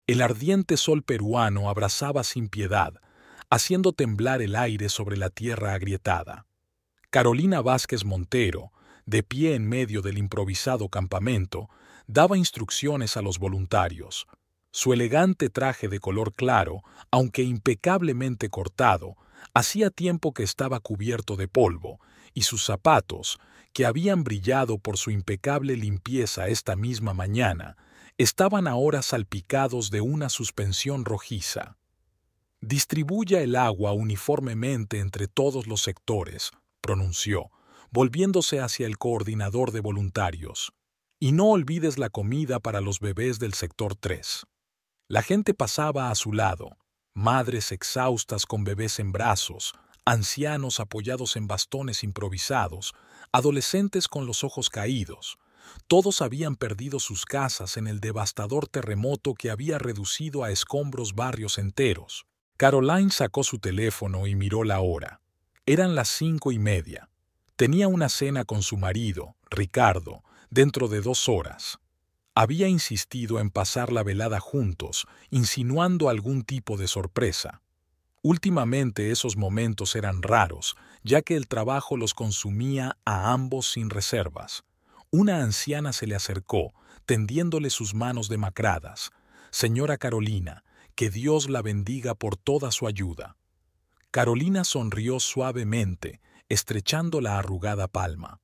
El ardiente sol peruano abrasaba sin piedad, haciendo temblar el aire sobre la tierra agrietada. Carolina Vázquez Montero, de pie en medio del improvisado campamento, daba instrucciones a los voluntarios. Su elegante traje de color claro, aunque impecablemente cortado, hacía tiempo que estaba cubierto de polvo, y sus zapatos, que habían brillado por su impecable limpieza esta misma mañana, estaban ahora salpicados de una suspensión rojiza. «Distribuya el agua uniformemente entre todos los sectores», pronunció, volviéndose hacia el coordinador de voluntarios. «Y no olvides la comida para los bebés del sector 3». La gente pasaba a su lado, madres exhaustas con bebés en brazos, ancianos apoyados en bastones improvisados, adolescentes con los ojos caídos. Todos habían perdido sus casas en el devastador terremoto que había reducido a escombros barrios enteros. Caroline sacó su teléfono y miró la hora. Eran las 5:30. Tenía una cena con su marido, Ricardo, dentro de 2 horas. Había insistido en pasar la velada juntos, insinuando algún tipo de sorpresa. Últimamente esos momentos eran raros, ya que el trabajo los consumía a ambos sin reservas. Una anciana se le acercó, tendiéndole sus manos demacradas. «Señora Carolina, que Dios la bendiga por toda su ayuda». Carolina sonrió suavemente, estrechando la arrugada palma.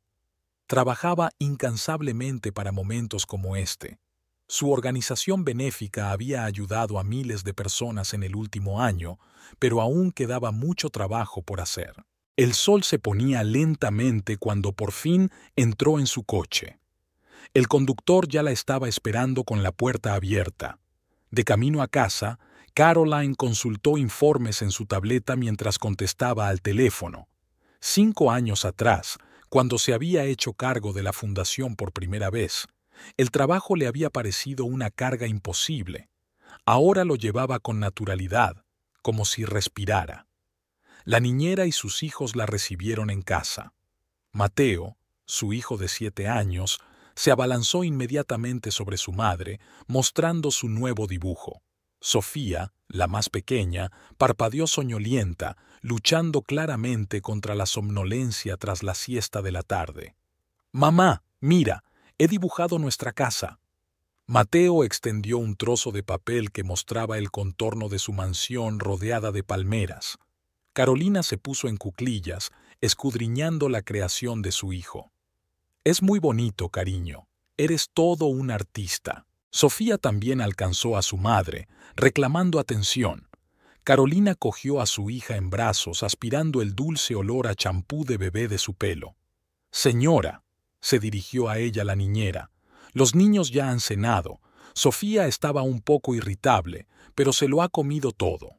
Trabajaba incansablemente para momentos como este. Su organización benéfica había ayudado a miles de personas en el último año, pero aún quedaba mucho trabajo por hacer. El sol se ponía lentamente cuando por fin entró en su coche. El conductor ya la estaba esperando con la puerta abierta. De camino a casa, Caroline consultó informes en su tableta mientras contestaba al teléfono. 5 años atrás, cuando se había hecho cargo de la fundación por primera vez, el trabajo le había parecido una carga imposible. Ahora lo llevaba con naturalidad, como si respirara. La niñera y sus hijos la recibieron en casa. Mateo, su hijo de 7 años, se abalanzó inmediatamente sobre su madre, mostrando su nuevo dibujo. Sofía, la más pequeña, parpadeó soñolienta, luchando claramente contra la somnolencia tras la siesta de la tarde. «Mamá, mira, he dibujado nuestra casa». Mateo extendió un trozo de papel que mostraba el contorno de su mansión rodeada de palmeras. Carolina se puso en cuclillas, escudriñando la creación de su hijo. «Es muy bonito, cariño. Eres todo un artista». Sofía también alcanzó a su madre, reclamando atención. Carolina cogió a su hija en brazos, aspirando el dulce olor a champú de bebé de su pelo. «Señora», se dirigió a ella la niñera, «los niños ya han cenado. Sofía estaba un poco irritable, pero se lo ha comido todo».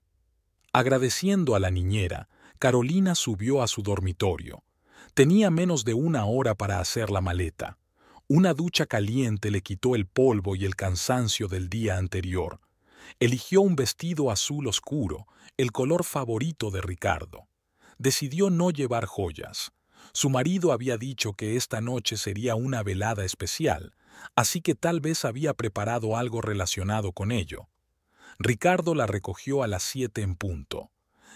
Agradeciendo a la niñera, Carolina subió a su dormitorio. Tenía menos de 1 hora para hacer la maleta. Una ducha caliente le quitó el polvo y el cansancio del día anterior. Eligió un vestido azul oscuro, el color favorito de Ricardo. Decidió no llevar joyas. Su marido había dicho que esta noche sería una velada especial, así que tal vez había preparado algo relacionado con ello. Ricardo la recogió a las 7 en punto.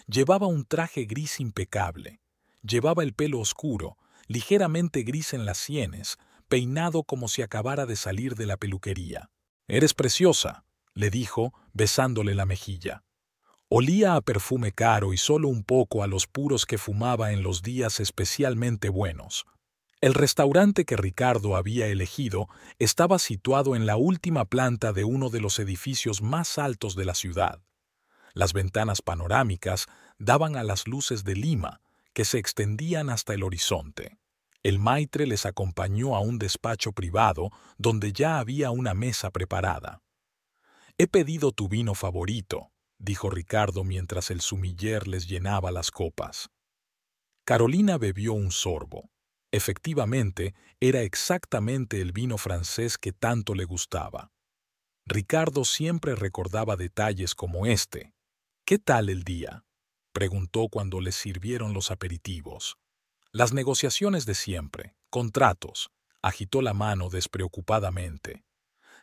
Llevaba un traje gris impecable. Llevaba el pelo oscuro, ligeramente gris en las sienes, peinado como si acabara de salir de la peluquería. «Eres preciosa», le dijo, besándole la mejilla. Olía a perfume caro y solo un poco a los puros que fumaba en los días especialmente buenos. El restaurante que Ricardo había elegido estaba situado en la última planta de uno de los edificios más altos de la ciudad. Las ventanas panorámicas daban a las luces de Lima, que se extendían hasta el horizonte. El maitre les acompañó a un despacho privado donde ya había una mesa preparada. «He pedido tu vino favorito», dijo Ricardo mientras el sumiller les llenaba las copas. Carolina bebió un sorbo. Efectivamente, era exactamente el vino francés que tanto le gustaba. Ricardo siempre recordaba detalles como este. «¿Qué tal el día?», preguntó cuando les sirvieron los aperitivos. «Las negociaciones de siempre, contratos», agitó la mano despreocupadamente.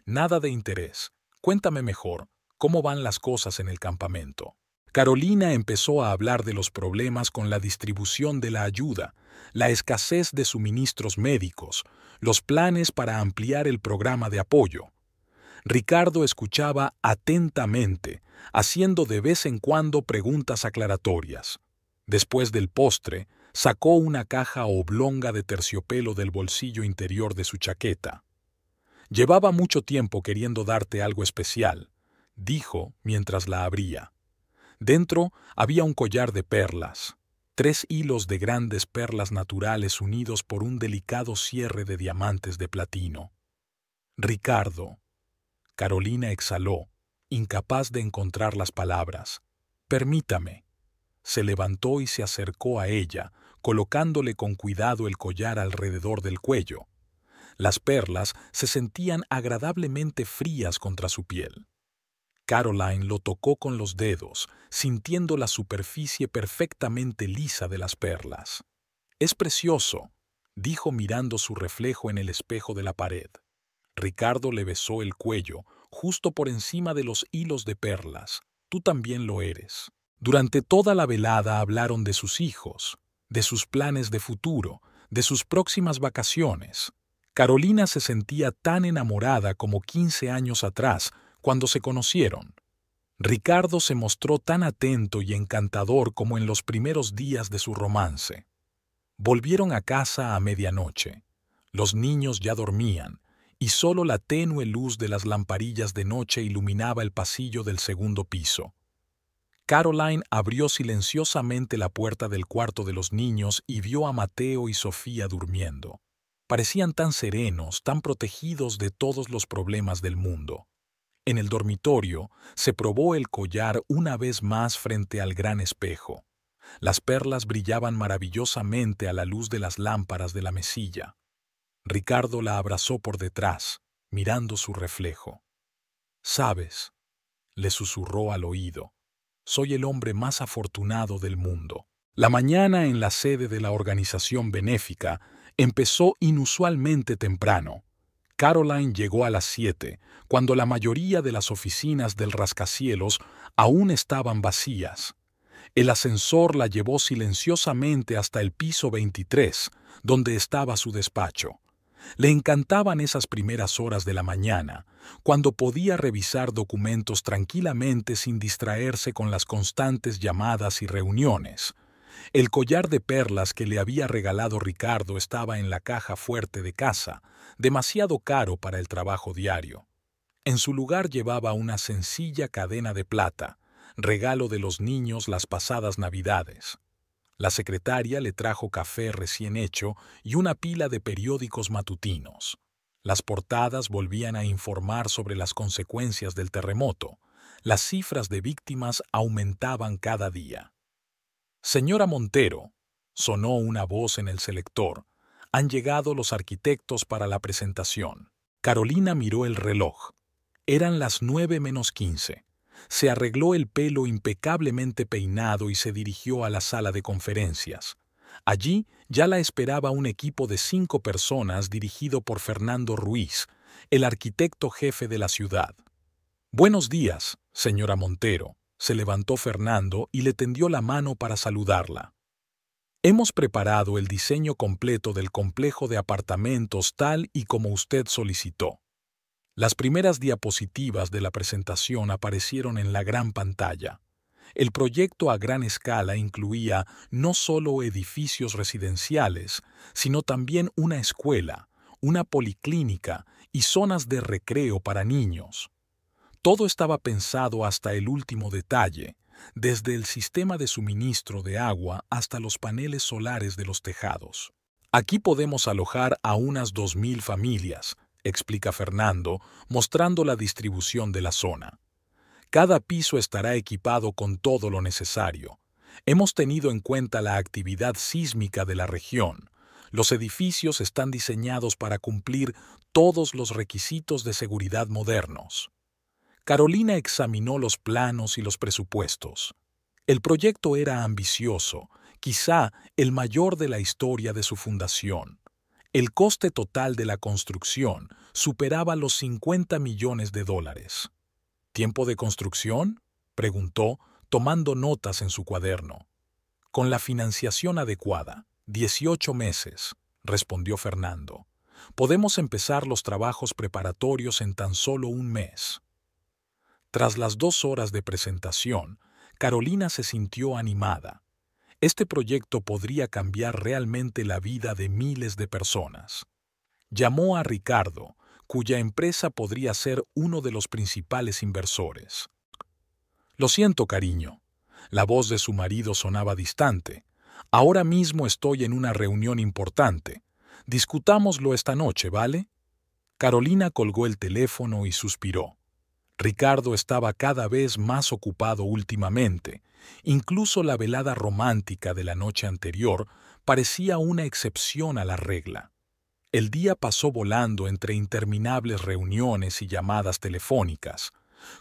«Nada de interés. Cuéntame mejor, ¿Cómo van las cosas en el campamento? Carolina empezó a hablar de los problemas con la distribución de la ayuda, la escasez de suministros médicos, los planes para ampliar el programa de apoyo. Ricardo escuchaba atentamente, haciendo de vez en cuando preguntas aclaratorias. Después del postre, sacó una caja oblonga de terciopelo del bolsillo interior de su chaqueta. «Llevaba mucho tiempo queriendo darte algo especial», dijo mientras la abría. Dentro había un collar de perlas, 3 hilos de grandes perlas naturales unidos por un delicado cierre de diamantes de platino. «Ricardo». Carolina exhaló, incapaz de encontrar las palabras. «Permítame». Se levantó y se acercó a ella, colocándole con cuidado el collar alrededor del cuello. Las perlas se sentían agradablemente frías contra su piel. Caroline lo tocó con los dedos, sintiendo la superficie perfectamente lisa de las perlas. «Es precioso», dijo mirando su reflejo en el espejo de la pared. Ricardo le besó el cuello, justo por encima de los hilos de perlas. «Tú también lo eres». Durante toda la velada hablaron de sus hijos, de sus planes de futuro, de sus próximas vacaciones. Carolina se sentía tan enamorada como 15 años atrás, cuando se conocieron. Ricardo se mostró tan atento y encantador como en los primeros días de su romance. Volvieron a casa a medianoche. Los niños ya dormían, y solo la tenue luz de las lamparillas de noche iluminaba el pasillo del segundo piso. Caroline abrió silenciosamente la puerta del cuarto de los niños y vio a Mateo y Sofía durmiendo. Parecían tan serenos, tan protegidos de todos los problemas del mundo. En el dormitorio se probó el collar una vez más frente al gran espejo. Las perlas brillaban maravillosamente a la luz de las lámparas de la mesilla. Ricardo la abrazó por detrás, mirando su reflejo. «¿Sabes?», le susurró al oído. «Soy el hombre más afortunado del mundo». La mañana en la sede de la organización benéfica empezó inusualmente temprano. Caroline llegó a las 7, cuando la mayoría de las oficinas del rascacielos aún estaban vacías. El ascensor la llevó silenciosamente hasta el piso 23, donde estaba su despacho. Le encantaban esas primeras horas de la mañana, cuando podía revisar documentos tranquilamente sin distraerse con las constantes llamadas y reuniones. El collar de perlas que le había regalado Ricardo estaba en la caja fuerte de casa, demasiado caro para el trabajo diario. En su lugar llevaba una sencilla cadena de plata, regalo de los niños las pasadas Navidades. La secretaria le trajo café recién hecho y una pila de periódicos matutinos. Las portadas volvían a informar sobre las consecuencias del terremoto. Las cifras de víctimas aumentaban cada día. «Señora Montero», sonó una voz en el selector, «han llegado los arquitectos para la presentación». Carolina miró el reloj. Eran las 9:15. Se arregló el pelo impecablemente peinado y se dirigió a la sala de conferencias. Allí ya la esperaba un equipo de 5 personas dirigido por Fernando Ruiz, el arquitecto jefe de la ciudad. «Buenos días, señora Montero», se levantó Fernando y le tendió la mano para saludarla. «Hemos preparado el diseño completo del complejo de apartamentos tal y como usted solicitó». Las primeras diapositivas de la presentación aparecieron en la gran pantalla. El proyecto a gran escala incluía no solo edificios residenciales, sino también una escuela, una policlínica y zonas de recreo para niños. Todo estaba pensado hasta el último detalle, desde el sistema de suministro de agua hasta los paneles solares de los tejados. «Aquí podemos alojar a unas 2.000 familias», explica Fernando, mostrando la distribución de la zona. «Cada piso estará equipado con todo lo necesario. Hemos tenido en cuenta la actividad sísmica de la región. Los edificios están diseñados para cumplir todos los requisitos de seguridad modernos». Carolina examinó los planos y los presupuestos. El proyecto era ambicioso, quizá el mayor de la historia de su fundación. El coste total de la construcción superaba los $50 millones. ¿Tiempo de construcción?, preguntó, tomando notas en su cuaderno. Con la financiación adecuada, 18 meses, respondió Fernando. Podemos empezar los trabajos preparatorios en tan solo un mes. Tras las 2 horas de presentación, Carolina se sintió animada. Este proyecto podría cambiar realmente la vida de miles de personas. Llamó a Ricardo, cuya empresa podría ser uno de los principales inversores. Lo siento, cariño. La voz de su marido sonaba distante. Ahora mismo estoy en una reunión importante. Discutámoslo esta noche, ¿vale? Carolina colgó el teléfono y suspiró. Ricardo estaba cada vez más ocupado últimamente. Incluso la velada romántica de la noche anterior parecía una excepción a la regla. El día pasó volando entre interminables reuniones y llamadas telefónicas.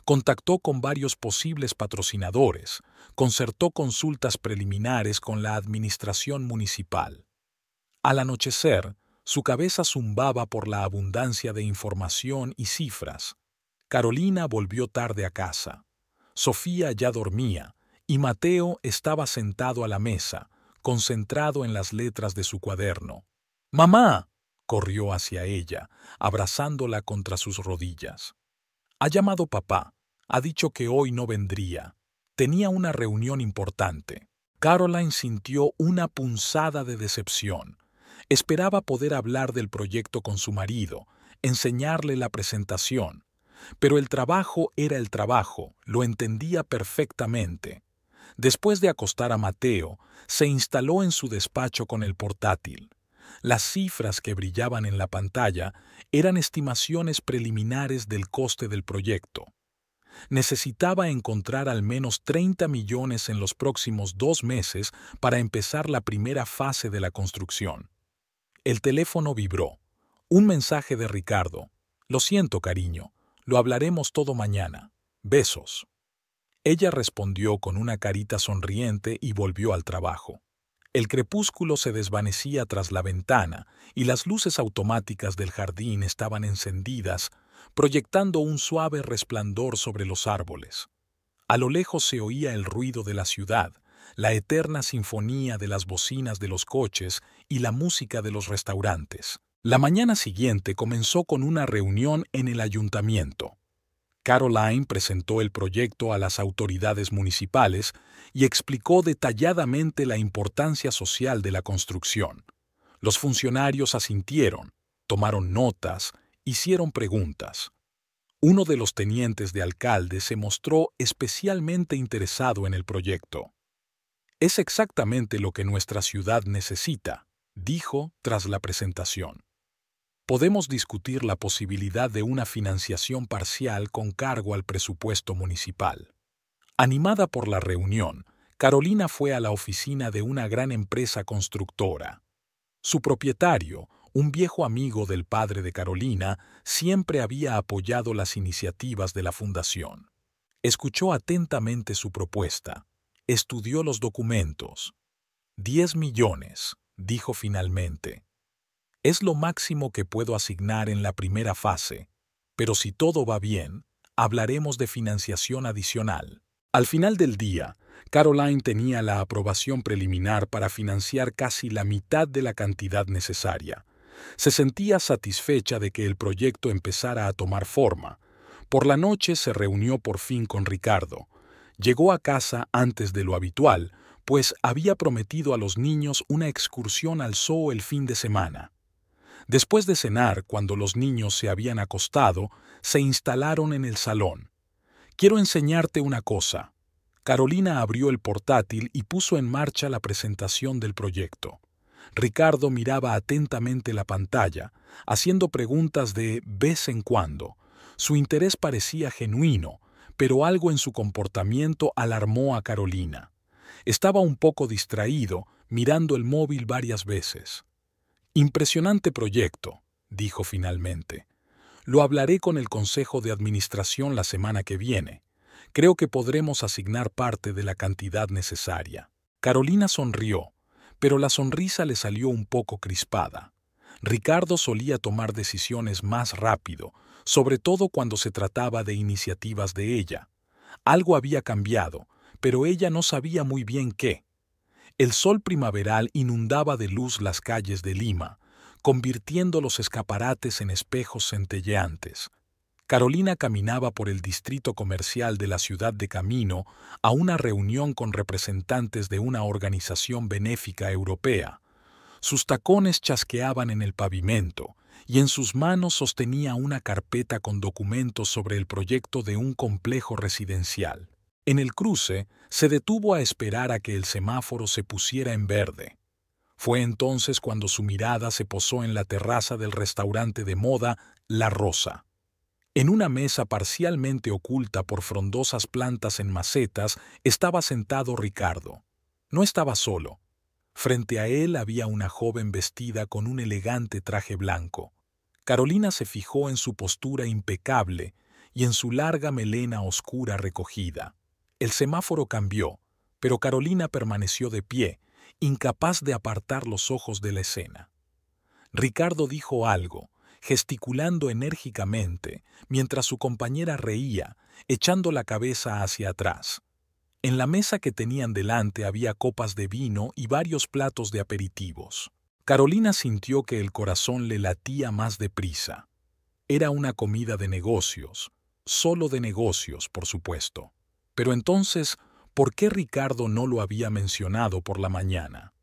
Contactó con varios posibles patrocinadores, concertó consultas preliminares con la administración municipal. Al anochecer, su cabeza zumbaba por la abundancia de información y cifras. Carolina volvió tarde a casa. Sofía ya dormía, y Mateo estaba sentado a la mesa, concentrado en las letras de su cuaderno. ¡Mamá!, corrió hacia ella, abrazándola contra sus rodillas. Ha llamado papá. Ha dicho que hoy no vendría. Tenía una reunión importante. Caroline sintió una punzada de decepción. Esperaba poder hablar del proyecto con su marido, enseñarle la presentación. Pero el trabajo era el trabajo, lo entendía perfectamente. Después de acostar a Mateo, se instaló en su despacho con el portátil. Las cifras que brillaban en la pantalla eran estimaciones preliminares del coste del proyecto. Necesitaba encontrar al menos 30 millones en los próximos 2 meses para empezar la primera fase de la construcción. El teléfono vibró. Un mensaje de Ricardo. Lo siento, cariño. Lo hablaremos todo mañana. Besos. Ella respondió con una carita sonriente y volvió al trabajo. El crepúsculo se desvanecía tras la ventana y las luces automáticas del jardín estaban encendidas, proyectando un suave resplandor sobre los árboles. A lo lejos se oía el ruido de la ciudad, la eterna sinfonía de las bocinas de los coches y la música de los restaurantes. La mañana siguiente comenzó con una reunión en el ayuntamiento. Caroline presentó el proyecto a las autoridades municipales y explicó detalladamente la importancia social de la construcción. Los funcionarios asintieron, tomaron notas, hicieron preguntas. Uno de los tenientes de alcalde se mostró especialmente interesado en el proyecto. «Es exactamente lo que nuestra ciudad necesita», dijo tras la presentación. Podemos discutir la posibilidad de una financiación parcial con cargo al presupuesto municipal. Animada por la reunión, Carolina fue a la oficina de una gran empresa constructora. Su propietario, un viejo amigo del padre de Carolina, siempre había apoyado las iniciativas de la fundación. Escuchó atentamente su propuesta. Estudió los documentos. 10 millones, dijo finalmente. Es lo máximo que puedo asignar en la primera fase, pero si todo va bien, hablaremos de financiación adicional. Al final del día, Caroline tenía la aprobación preliminar para financiar casi la mitad de la cantidad necesaria. Se sentía satisfecha de que el proyecto empezara a tomar forma. Por la noche se reunió por fin con Ricardo. Llegó a casa antes de lo habitual, pues había prometido a los niños una excursión al zoo el fin de semana. Después de cenar, cuando los niños se habían acostado, se instalaron en el salón. «Quiero enseñarte una cosa». Carolina abrió el portátil y puso en marcha la presentación del proyecto. Ricardo miraba atentamente la pantalla, haciendo preguntas de vez en cuando. Su interés parecía genuino, pero algo en su comportamiento alarmó a Carolina. Estaba un poco distraído, mirando el móvil varias veces. «Impresionante proyecto», dijo finalmente. «Lo hablaré con el Consejo de Administración la semana que viene. Creo que podremos asignar parte de la cantidad necesaria». Carolina sonrió, pero la sonrisa le salió un poco crispada. Ricardo solía tomar decisiones más rápido, sobre todo cuando se trataba de iniciativas de ella. Algo había cambiado, pero ella no sabía muy bien qué. El sol primaveral inundaba de luz las calles de Lima, convirtiendo los escaparates en espejos centelleantes. Carolina caminaba por el distrito comercial de la ciudad de camino a una reunión con representantes de una organización benéfica europea. Sus tacones chasqueaban en el pavimento y en sus manos sostenía una carpeta con documentos sobre el proyecto de un complejo residencial. En el cruce, se detuvo a esperar a que el semáforo se pusiera en verde. Fue entonces cuando su mirada se posó en la terraza del restaurante de moda La Rosa. En una mesa parcialmente oculta por frondosas plantas en macetas estaba sentado Ricardo. No estaba solo. Frente a él había una joven vestida con un elegante traje blanco. Carolina se fijó en su postura impecable y en su larga melena oscura recogida. El semáforo cambió, pero Carolina permaneció de pie, incapaz de apartar los ojos de la escena. Ricardo dijo algo, gesticulando enérgicamente, mientras su compañera reía, echando la cabeza hacia atrás. En la mesa que tenían delante había copas de vino y varios platos de aperitivos. Carolina sintió que el corazón le latía más deprisa. Era una comida de negocios, solo de negocios, por supuesto. Pero entonces, ¿por qué Ricardo no lo había mencionado por la mañana?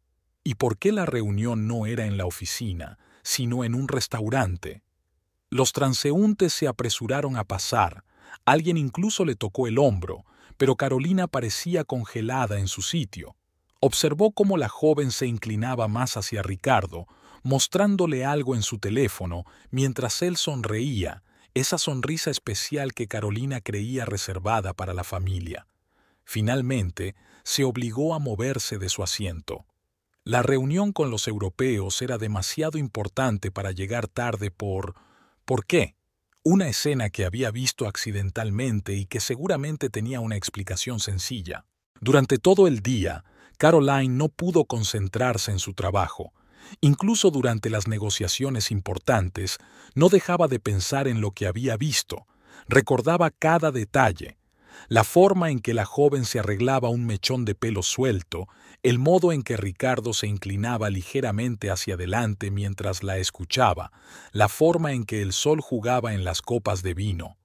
¿Y por qué la reunión no era en la oficina, sino en un restaurante? Los transeúntes se apresuraron a pasar, alguien incluso le tocó el hombro, pero Carolina parecía congelada en su sitio. Observó cómo la joven se inclinaba más hacia Ricardo, mostrándole algo en su teléfono, mientras él sonreía, esa sonrisa especial que Carolina creía reservada para la familia. Finalmente, se obligó a moverse de su asiento. La reunión con los europeos era demasiado importante para llegar tarde ¿por qué? Una escena que había visto accidentalmente y que seguramente tenía una explicación sencilla. Durante todo el día, Caroline no pudo concentrarse en su trabajo. Incluso durante las negociaciones importantes, no dejaba de pensar en lo que había visto. Recordaba cada detalle. La forma en que la joven se arreglaba un mechón de pelo suelto, el modo en que Ricardo se inclinaba ligeramente hacia adelante mientras la escuchaba, la forma en que el sol jugaba en las copas de vino.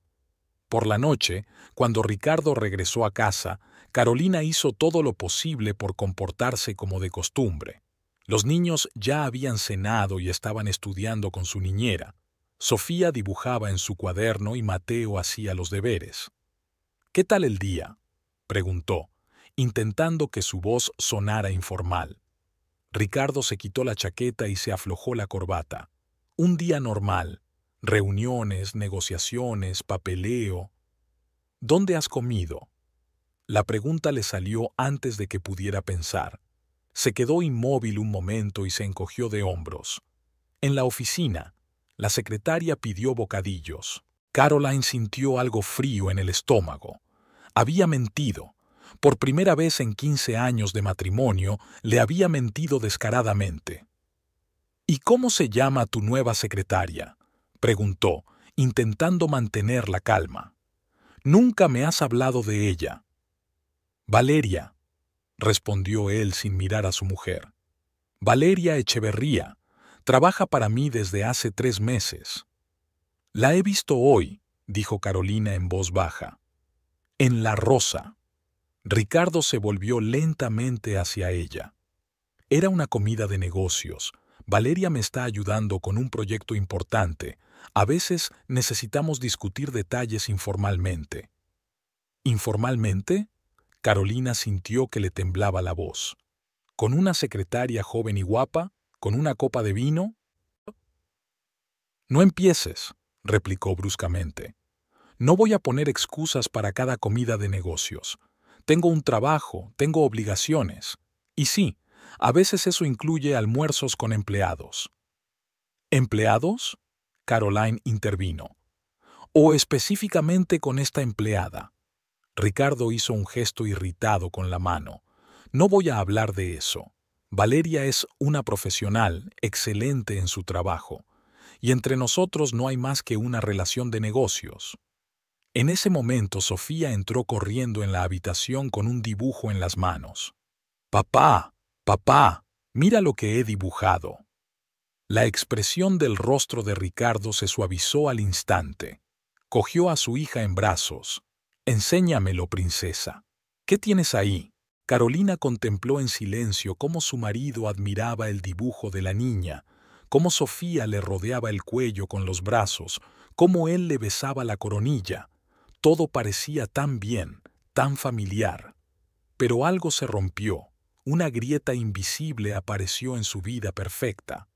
Por la noche, cuando Ricardo regresó a casa, Carolina hizo todo lo posible por comportarse como de costumbre. Los niños ya habían cenado y estaban estudiando con su niñera. Sofía dibujaba en su cuaderno y Mateo hacía los deberes. «¿Qué tal el día?», preguntó, intentando que su voz sonara informal. Ricardo se quitó la chaqueta y se aflojó la corbata. Un día normal. Reuniones, negociaciones, papeleo. «¿Dónde has comido?». La pregunta le salió antes de que pudiera pensar. Se quedó inmóvil un momento y se encogió de hombros. En la oficina, la secretaria pidió bocadillos. Caroline sintió algo frío en el estómago. Había mentido. Por primera vez en 15 años de matrimonio, le había mentido descaradamente. «¿Y cómo se llama tu nueva secretaria?», preguntó, intentando mantener la calma. «Nunca me has hablado de ella». «Valeria», respondió él sin mirar a su mujer. «Valeria Echeverría. Trabaja para mí desde hace 3 meses». «La he visto hoy», dijo Carolina en voz baja. «En La Rosa». Ricardo se volvió lentamente hacia ella. «Era una comida de negocios. Valeria me está ayudando con un proyecto importante. A veces necesitamos discutir detalles informalmente». «¿Informalmente?». Carolina sintió que le temblaba la voz. «¿Con una secretaria joven y guapa? ¿Con una copa de vino?». «No empieces», replicó bruscamente. «No voy a poner excusas para cada comida de negocios. Tengo un trabajo, tengo obligaciones. Y sí, a veces eso incluye almuerzos con empleados». «¿Empleados?», Caroline intervino. «O específicamente con esta empleada». Ricardo hizo un gesto irritado con la mano. «No voy a hablar de eso. Valeria es una profesional excelente en su trabajo. y entre nosotros no hay más que una relación de negocios. En ese momento Sofía entró corriendo en la habitación con un dibujo en las manos. «Papá, papá, mira lo que he dibujado». La expresión del rostro de Ricardo se suavizó al instante. Cogió a su hija en brazos. «Enséñamelo, princesa. ¿Qué tienes ahí?» Carolina contempló en silencio cómo su marido admiraba el dibujo de la niña, cómo Sofía le rodeaba el cuello con los brazos, cómo él le besaba la coronilla. Todo parecía tan bien, tan familiar. Pero algo se rompió. Una grieta invisible apareció en su vida perfecta.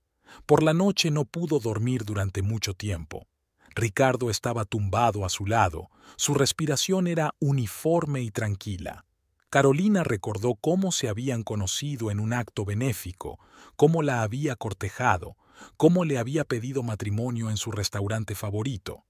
Por la noche no pudo dormir durante mucho tiempo. Ricardo estaba tumbado a su lado. Su respiración era uniforme y tranquila. Carolina recordó cómo se habían conocido en un acto benéfico, cómo la había cortejado, cómo le había pedido matrimonio en su restaurante favorito.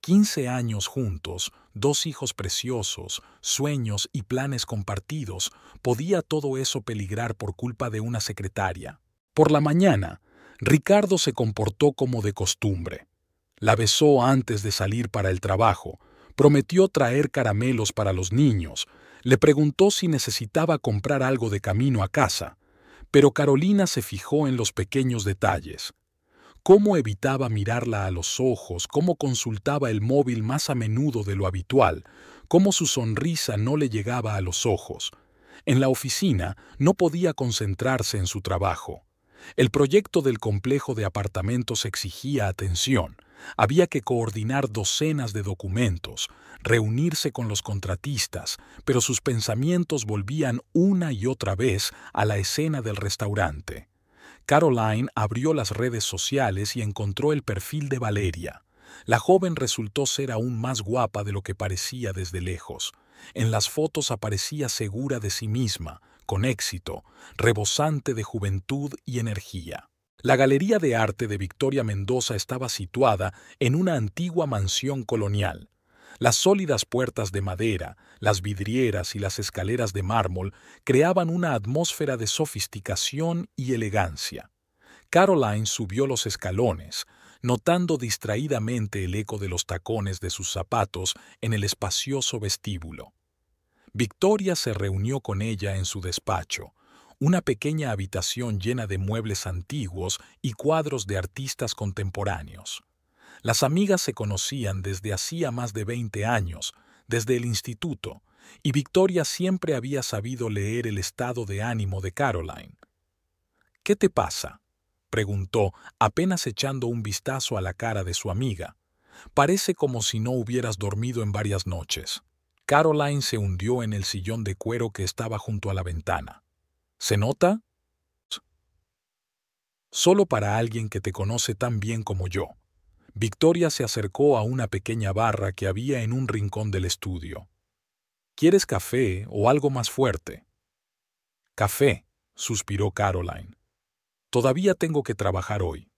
15 años juntos, 2 hijos preciosos, sueños y planes compartidos, ¿podía todo eso peligrar por culpa de una secretaria? Por la mañana, Ricardo se comportó como de costumbre. La besó antes de salir para el trabajo, prometió traer caramelos para los niños, le preguntó si necesitaba comprar algo de camino a casa, pero Carolina se fijó en los pequeños detalles. Cómo evitaba mirarla a los ojos, cómo consultaba el móvil más a menudo de lo habitual, cómo su sonrisa no le llegaba a los ojos. En la oficina no podía concentrarse en su trabajo. El proyecto del complejo de apartamentos exigía atención. Había que coordinar docenas de documentos, reunirse con los contratistas, pero sus pensamientos volvían una y otra vez a la escena del restaurante. Caroline abrió las redes sociales y encontró el perfil de Valeria. La joven resultó ser aún más guapa de lo que parecía desde lejos. En las fotos aparecía segura de sí misma, con éxito, rebosante de juventud y energía. La Galería de Arte de Victoria Mendoza estaba situada en una antigua mansión colonial. Las sólidas puertas de madera, las vidrieras y las escaleras de mármol creaban una atmósfera de sofisticación y elegancia. Caroline subió los escalones, notando distraídamente el eco de los tacones de sus zapatos en el espacioso vestíbulo. Victoria se reunió con ella en su despacho, una pequeña habitación llena de muebles antiguos y cuadros de artistas contemporáneos. Las amigas se conocían desde hacía más de 20 años, desde el instituto, y Victoria siempre había sabido leer el estado de ánimo de Caroline. «¿Qué te pasa?», preguntó, apenas echando un vistazo a la cara de su amiga. «Parece como si no hubieras dormido en varias noches». Caroline se hundió en el sillón de cuero que estaba junto a la ventana. «¿Se nota?». «Solo para alguien que te conoce tan bien como yo». Victoria se acercó a una pequeña barra que había en un rincón del estudio. «¿Quieres café o algo más fuerte?». «Café», suspiró Caroline. «Todavía tengo que trabajar hoy».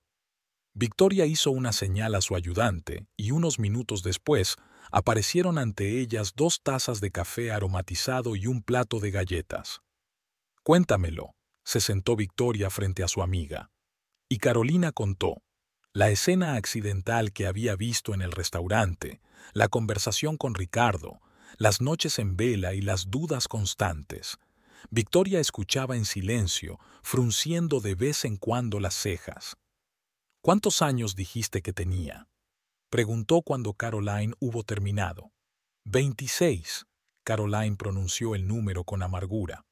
Victoria hizo una señal a su ayudante y unos minutos después aparecieron ante ellas 2 tazas de café aromatizado y un plato de galletas. «Cuéntamelo», se sentó Victoria frente a su amiga. Y Carolina contó la escena accidental que había visto en el restaurante, la conversación con Ricardo, las noches en vela y las dudas constantes. Victoria escuchaba en silencio, frunciendo de vez en cuando las cejas. «¿Cuántos años dijiste que tenía?», preguntó cuando Caroline hubo terminado. «26», Caroline pronunció el número con amargura.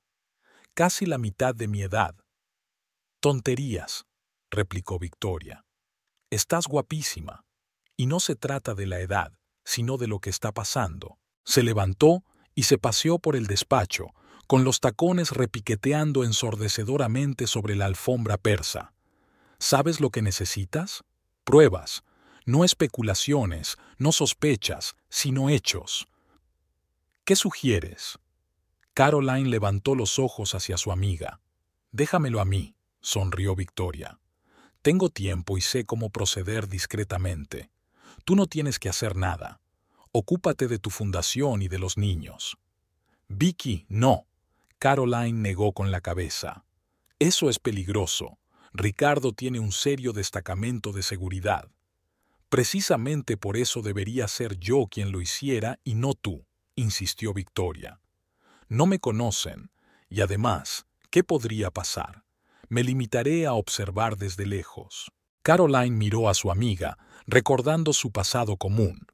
«Casi la mitad de mi edad». «Tonterías», replicó Victoria. «Estás guapísima. Y no se trata de la edad, sino de lo que está pasando». Se levantó y se paseó por el despacho, con los tacones repiqueteando ensordecedoramente sobre la alfombra persa. «¿Sabes lo que necesitas? Pruebas, no especulaciones, no sospechas, sino hechos». «¿Qué sugieres?». Caroline levantó los ojos hacia su amiga. «Déjamelo a mí», sonrió Victoria. «Tengo tiempo y sé cómo proceder discretamente. Tú no tienes que hacer nada. Ocúpate de tu fundación y de los niños». «Vicky, no», Caroline negó con la cabeza. «Eso es peligroso. Ricardo tiene un serio destacamento de seguridad. Precisamente por eso debería ser yo quien lo hiciera y no tú, insistió Victoria. No me conocen, y además, ¿qué podría pasar? Me limitaré a observar desde lejos. Caroline miró a su amiga, recordando su pasado común.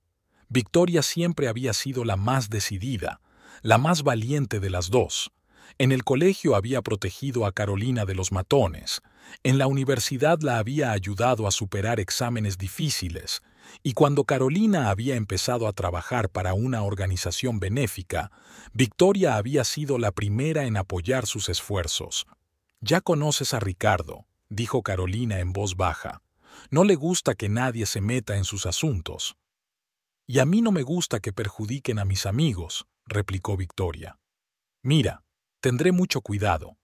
Victoria siempre había sido la más decidida, la más valiente de las dos. En el colegio había protegido a Carolina de los matones, en la universidad la había ayudado a superar exámenes difíciles, y cuando Carolina había empezado a trabajar para una organización benéfica, Victoria había sido la primera en apoyar sus esfuerzos. «Ya conoces a Ricardo», dijo Carolina en voz baja. «No le gusta que nadie se meta en sus asuntos». «Y a mí no me gusta que perjudiquen a mis amigos», replicó Victoria. «Mira, tendré mucho cuidado.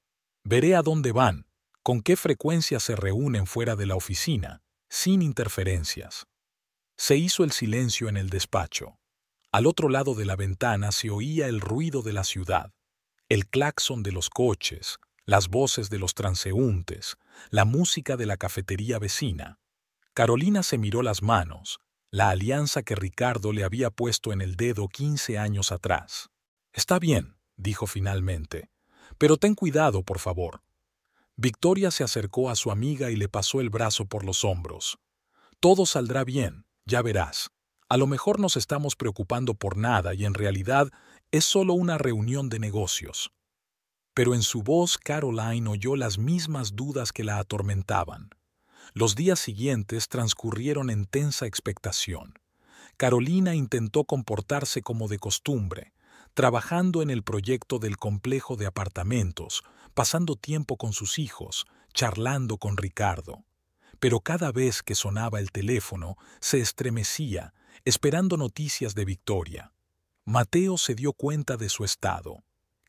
Veré a dónde van, con qué frecuencia se reúnen fuera de la oficina, sin interferencias». Se hizo el silencio en el despacho. Al otro lado de la ventana se oía el ruido de la ciudad, el claxon de los coches, las voces de los transeúntes, la música de la cafetería vecina. Carolina se miró las manos, la alianza que Ricardo le había puesto en el dedo 15 años atrás. «Está bien», dijo finalmente, «pero ten cuidado, por favor». Victoria se acercó a su amiga y le pasó el brazo por los hombros. «Todo saldrá bien, ya verás. A lo mejor nos estamos preocupando por nada y en realidad es solo una reunión de negocios». Pero en su voz Caroline oyó las mismas dudas que la atormentaban. Los días siguientes transcurrieron en tensa expectación. Carolina intentó comportarse como de costumbre, trabajando en el proyecto del complejo de apartamentos, pasando tiempo con sus hijos, charlando con Ricardo. Pero cada vez que sonaba el teléfono, se estremecía, esperando noticias de Victoria. Mateo se dio cuenta de su estado.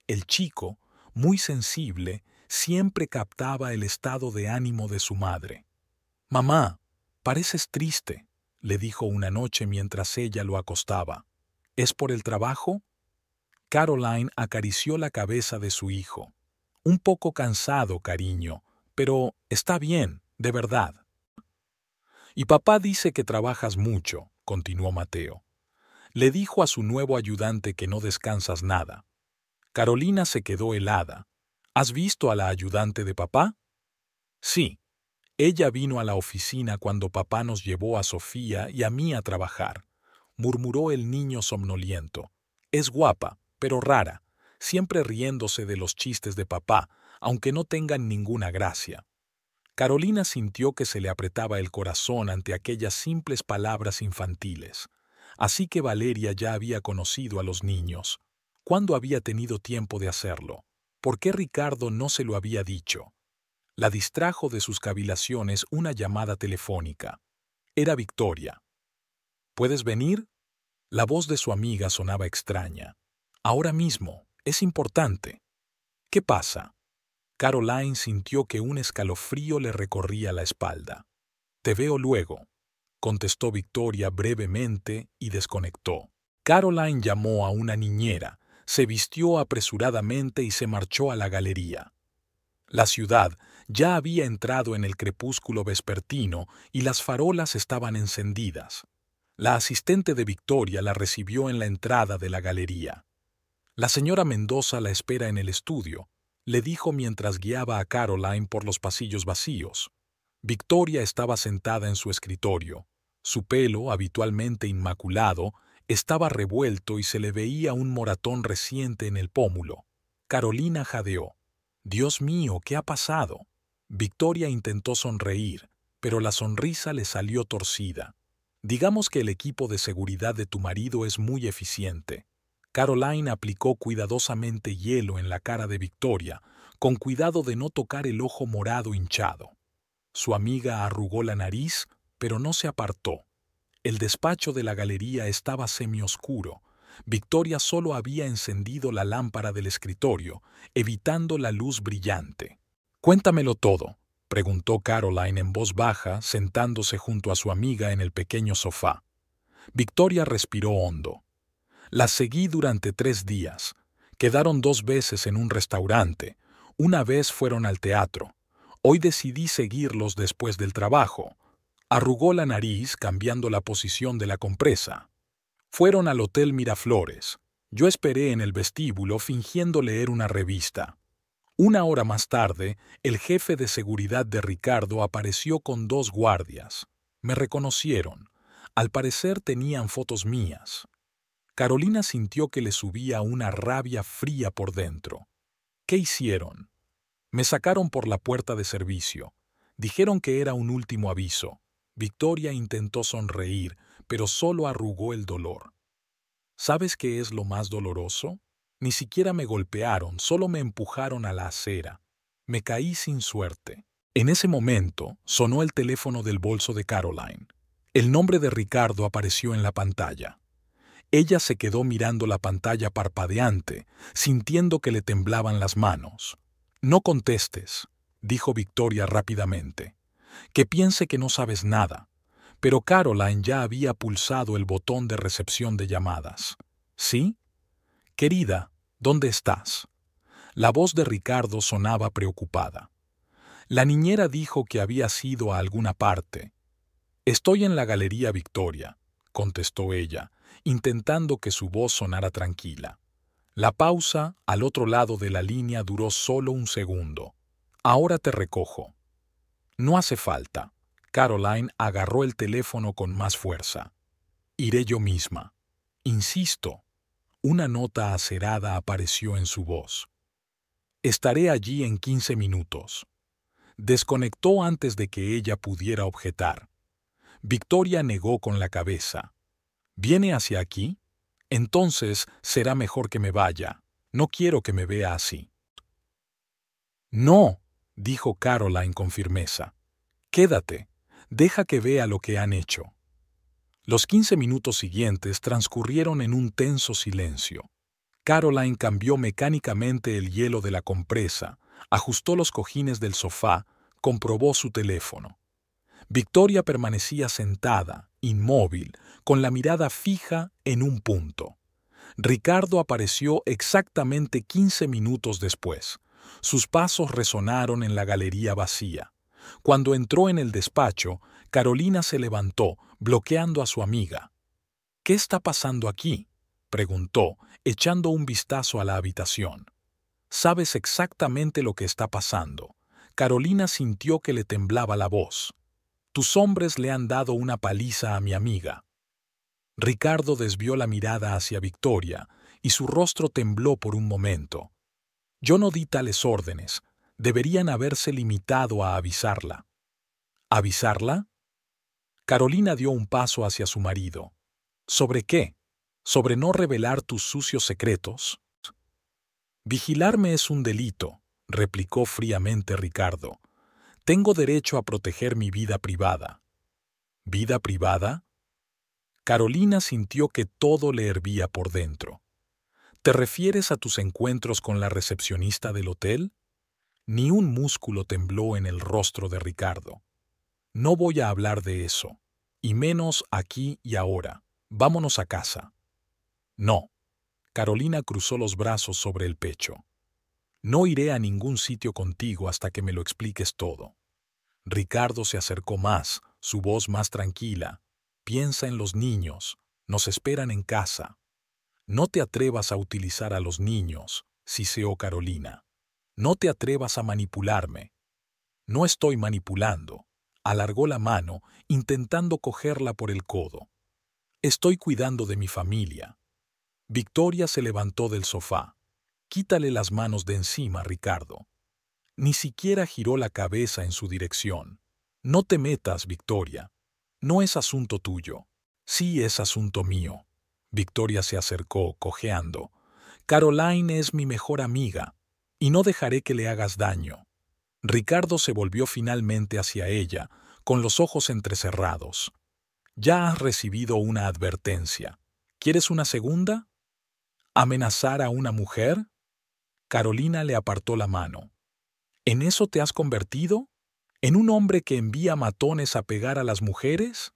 El chico, muy sensible, siempre captaba el estado de ánimo de su madre. «Mamá, pareces triste», le dijo una noche mientras ella lo acostaba. «¿Es por el trabajo?» Caroline acarició la cabeza de su hijo. «Un poco cansado, cariño, pero está bien, de verdad». «Y papá dice que trabajas mucho», continuó Mateo. Le dijo a su nuevo ayudante que no descansas nada. Carolina se quedó helada. «¿Has visto a la ayudante de papá?» «Sí. Ella vino a la oficina cuando papá nos llevó a Sofía y a mí a trabajar», murmuró el niño somnoliento. «Es guapa, pero rara, siempre riéndose de los chistes de papá, aunque no tengan ninguna gracia». Carolina sintió que se le apretaba el corazón ante aquellas simples palabras infantiles. Así que Valeria ya había conocido a los niños. ¿Cuándo había tenido tiempo de hacerlo? ¿Por qué Ricardo no se lo había dicho? La distrajo de sus cavilaciones una llamada telefónica. Era Victoria. «¿Puedes venir?» La voz de su amiga sonaba extraña. «Ahora mismo. Es importante». «¿Qué pasa?» Caroline sintió que un escalofrío le recorría la espalda. «Te veo luego», contestó Victoria brevemente y desconectó. Caroline llamó a una niñera, se vistió apresuradamente y se marchó a la galería. La ciudad ya había entrado en el crepúsculo vespertino y las farolas estaban encendidas. La asistente de Victoria la recibió en la entrada de la galería. «La señora Mendoza la espera en el estudio», le dijo mientras guiaba a Caroline por los pasillos vacíos. Victoria estaba sentada en su escritorio. Su pelo, habitualmente inmaculado, estaba revuelto y se le veía un moratón reciente en el pómulo. Carolina jadeó. «Dios mío, ¿qué ha pasado?» Victoria intentó sonreír, pero la sonrisa le salió torcida. «Digamos que el equipo de seguridad de tu marido es muy eficiente». Caroline aplicó cuidadosamente hielo en la cara de Victoria, con cuidado de no tocar el ojo morado hinchado. Su amiga arrugó la nariz, pero no se apartó. El despacho de la galería estaba semioscuro. Victoria solo había encendido la lámpara del escritorio, evitando la luz brillante. «Cuéntamelo todo», preguntó Caroline en voz baja, sentándose junto a su amiga en el pequeño sofá. Victoria respiró hondo. «La seguí durante 3 días. Quedaron 2 veces en un restaurante. Una vez fueron al teatro. Hoy decidí seguirlos después del trabajo. Arrugó la nariz cambiando la posición de la compresa. Fueron al Hotel Miraflores. Yo esperé en el vestíbulo fingiendo leer una revista. Una hora más tarde, el jefe de seguridad de Ricardo apareció con 2 guardias. Me reconocieron. Al parecer tenían fotos mías. Carolina sintió que le subía una rabia fría por dentro. ¿Qué hicieron? Me sacaron por la puerta de servicio. Dijeron que era un último aviso. Victoria intentó sonreír, pero solo arrugó el dolor. ¿Sabes qué es lo más doloroso? Ni siquiera me golpearon, solo me empujaron a la acera. Me caí sin suerte. En ese momento sonó el teléfono del bolso de Caroline. El nombre de Ricardo apareció en la pantalla. Ella se quedó mirando la pantalla parpadeante, sintiendo que le temblaban las manos. «No contestes», dijo Victoria rápidamente. «Que piense que no sabes nada». Pero Caroline ya había pulsado el botón de recepción de llamadas. «¿Sí? Querida, ¿dónde estás?». La voz de Ricardo sonaba preocupada. La niñera dijo que había ido a alguna parte. «Estoy en la Galería Victoria», contestó ella, intentando que su voz sonara tranquila. La pausa al otro lado de la línea duró solo un segundo. «Ahora te recojo». «No hace falta». Caroline agarró el teléfono con más fuerza. «Iré yo misma». «Insisto». Una nota acerada apareció en su voz. «Estaré allí en 15 minutos». Desconectó antes de que ella pudiera objetar. Victoria negó con la cabeza. «¿Viene hacia aquí? Entonces será mejor que me vaya. No quiero que me vea así». «No», dijo Caroline con firmeza. «Quédate. Deja que vea lo que han hecho». Los 15 minutos siguientes transcurrieron en un tenso silencio. Caroline cambió mecánicamente el hielo de la compresa, ajustó los cojines del sofá, comprobó su teléfono. Victoria permanecía sentada, inmóvil, con la mirada fija en un punto. Ricardo apareció exactamente 15 minutos después. Sus pasos resonaron en la galería vacía. Cuando entró en el despacho, Carolina se levantó, bloqueando a su amiga. «¿Qué está pasando aquí?», preguntó, echando un vistazo a la habitación. «Sabes exactamente lo que está pasando». Carolina sintió que le temblaba la voz. «Tus hombres le han dado una paliza a mi amiga». Ricardo desvió la mirada hacia Victoria y su rostro tembló por un momento. «Yo no di tales órdenes. Deberían haberse limitado a avisarla». «¿Avisarla?». Carolina dio un paso hacia su marido. «¿Sobre qué? ¿Sobre no revelar tus sucios secretos?». «Vigilarme es un delito», replicó fríamente Ricardo. «Tengo derecho a proteger mi vida privada». «¿Vida privada?». Carolina sintió que todo le hervía por dentro. «¿Te refieres a tus encuentros con la recepcionista del hotel?». Ni un músculo tembló en el rostro de Ricardo. «No voy a hablar de eso, y menos aquí y ahora. Vámonos a casa». «No». Carolina cruzó los brazos sobre el pecho. «No iré a ningún sitio contigo hasta que me lo expliques todo». Ricardo se acercó más, su voz más tranquila. «Piensa en los niños. Nos esperan en casa». «No te atrevas a utilizar a los niños», siseó Carolina. «No te atrevas a manipularme». «No estoy manipulando». Alargó la mano, intentando cogerla por el codo. «Estoy cuidando de mi familia». Victoria se levantó del sofá. «Quítale las manos de encima, Ricardo». Ni siquiera giró la cabeza en su dirección. «No te metas, Victoria. No es asunto tuyo». «Sí es asunto mío». Victoria se acercó, cojeando. «Caroline es mi mejor amiga, y no dejaré que le hagas daño». Ricardo se volvió finalmente hacia ella, con los ojos entrecerrados. «Ya has recibido una advertencia. ¿Quieres una segunda?». «¿Amenazar a una mujer?». Carolina le apartó la mano. «¿En eso te has convertido? ¿En un hombre que envía matones a pegar a las mujeres?».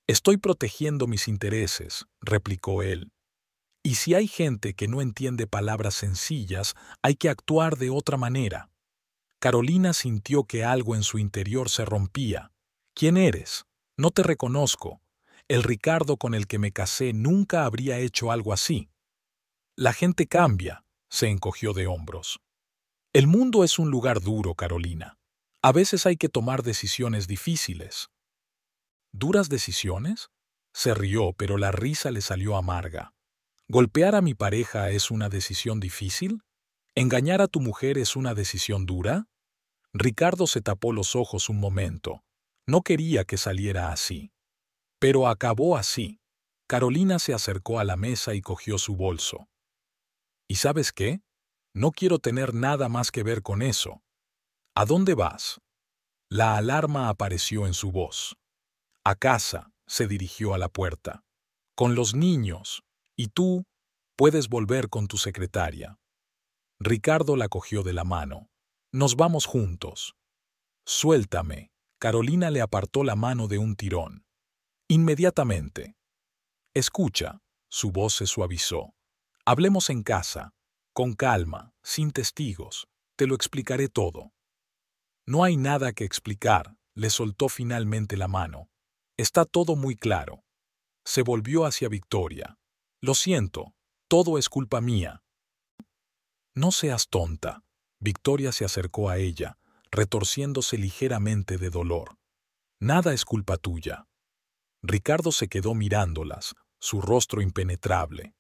«Estoy protegiendo mis intereses», replicó él. «Y si hay gente que no entiende palabras sencillas, hay que actuar de otra manera». Carolina sintió que algo en su interior se rompía. ¿Quién eres? No te reconozco. El Ricardo con el que me casé nunca habría hecho algo así. La gente cambia, se encogió de hombros. El mundo es un lugar duro, Carolina. A veces hay que tomar decisiones difíciles. ¿Duras decisiones? Se rió, pero la risa le salió amarga. ¿Golpear a mi pareja es una decisión difícil? ¿Engañar a tu mujer es una decisión dura? Ricardo se tapó los ojos un momento. No quería que saliera así. Pero acabó así. Carolina se acercó a la mesa y cogió su bolso. ¿Y sabes qué? No quiero tener nada más que ver con eso. ¿A dónde vas? La alarma apareció en su voz. A casa, se dirigió a la puerta. Con los niños. Y tú, puedes volver con tu secretaria. Ricardo la cogió de la mano. Nos vamos juntos. Suéltame. Carolina le apartó la mano de un tirón. Inmediatamente. Escucha. Su voz se suavizó. Hablemos en casa. Con calma, sin testigos. Te lo explicaré todo. No hay nada que explicar. Le soltó finalmente la mano. Está todo muy claro. Se volvió hacia Victoria. Lo siento. Todo es culpa mía. No seas tonta. Victoria se acercó a ella, retorciéndose ligeramente de dolor. Nada es culpa tuya. Ricardo se quedó mirándolas, su rostro impenetrable.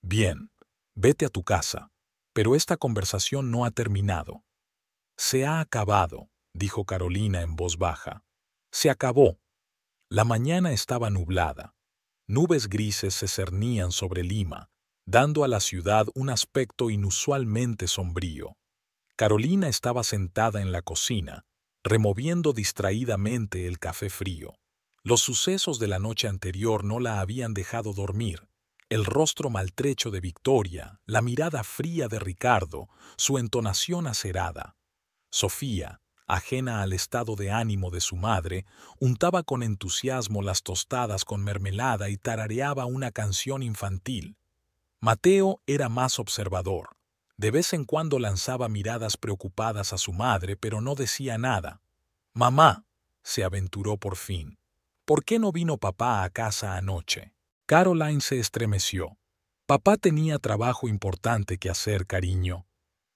Bien, vete a tu casa. Pero esta conversación no ha terminado. Se ha acabado, dijo Carolina en voz baja. Se acabó. La mañana estaba nublada. Nubes grises se cernían sobre Lima, dando a la ciudad un aspecto inusualmente sombrío. Carolina estaba sentada en la cocina, removiendo distraídamente el café frío. Los sucesos de la noche anterior no la habían dejado dormir. El rostro maltrecho de Victoria, la mirada fría de Ricardo, su entonación acerada. Sofía, ajena al estado de ánimo de su madre, untaba con entusiasmo las tostadas con mermelada y tarareaba una canción infantil. Mateo era más observador. De vez en cuando lanzaba miradas preocupadas a su madre, pero no decía nada. «Mamá», se aventuró por fin, «¿por qué no vino papá a casa anoche?» Caroline se estremeció. «Papá tenía trabajo importante que hacer, cariño.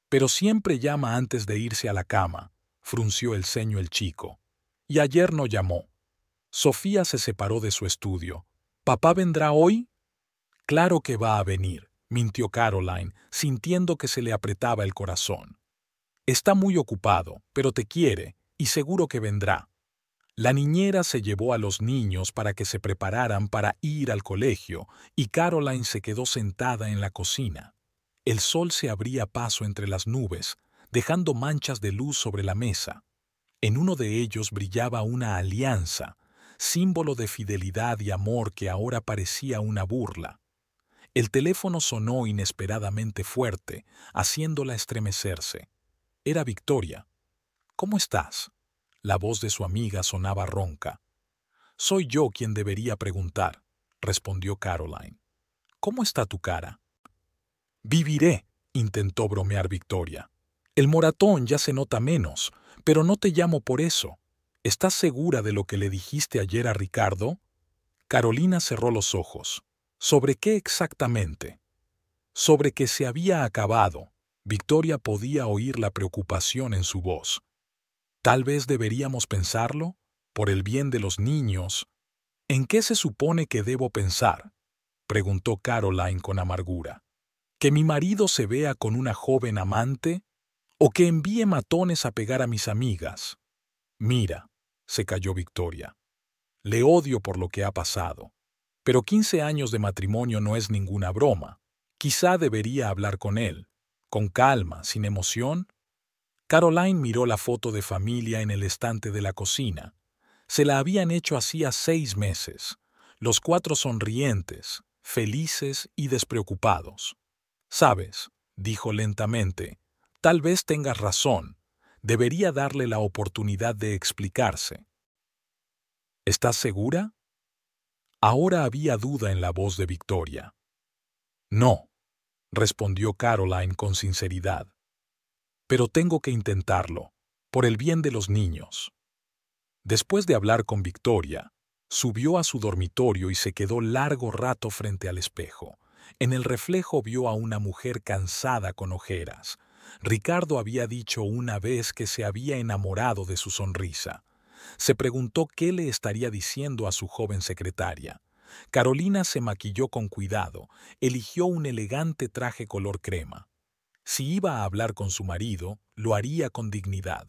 Pero siempre llama antes de irse a la cama», frunció el ceño el chico. «Y ayer no llamó». Sofía se separó de su estudio. «¿Papá vendrá hoy?» «Claro que va a venir», mintió Caroline, sintiendo que se le apretaba el corazón. «Está muy ocupado, pero te quiere, y seguro que vendrá». La niñera se llevó a los niños para que se prepararan para ir al colegio, y Caroline se quedó sentada en la cocina. El sol se abría paso entre las nubes, dejando manchas de luz sobre la mesa. En uno de ellos brillaba una alianza, símbolo de fidelidad y amor que ahora parecía una burla. El teléfono sonó inesperadamente fuerte, haciéndola estremecerse. Era Victoria. «¿Cómo estás?» La voz de su amiga sonaba ronca. «Soy yo quien debería preguntar», respondió Caroline. «¿Cómo está tu cara?» «Viviré», intentó bromear Victoria. «El moratón ya se nota menos, pero no te llamo por eso. ¿Estás segura de lo que le dijiste ayer a Ricardo?» Carolina cerró los ojos. «¿Sobre qué exactamente?» «Sobre que se había acabado». Victoria podía oír la preocupación en su voz. «Tal vez deberíamos pensarlo, por el bien de los niños». «¿En qué se supone que debo pensar?», preguntó Caroline con amargura. ¿Que mi marido se vea con una joven amante? ¿O que envíe matones a pegar a mis amigas? Mira, se calló Victoria. Le odio por lo que ha pasado. Pero 15 años de matrimonio no es ninguna broma. Quizá debería hablar con él. Con calma, sin emoción. Caroline miró la foto de familia en el estante de la cocina. Se la habían hecho hacía 6 meses. Los 4 sonrientes, felices y despreocupados. «Sabes», dijo lentamente, «tal vez tengas razón. Debería darle la oportunidad de explicarse». «¿Estás segura?» Ahora había duda en la voz de Victoria. «No», respondió Caroline con sinceridad. «Pero tengo que intentarlo. por el bien de los niños. Después de hablar con Victoria, subió a su dormitorio y se quedó largo rato frente al espejo. En el reflejo vio a una mujer cansada con ojeras. Ricardo había dicho una vez que se había enamorado de su sonrisa. Se preguntó qué le estaría diciendo a su joven secretaria. Carolina se maquilló con cuidado, eligió un elegante traje color crema. Si iba a hablar con su marido, lo haría con dignidad.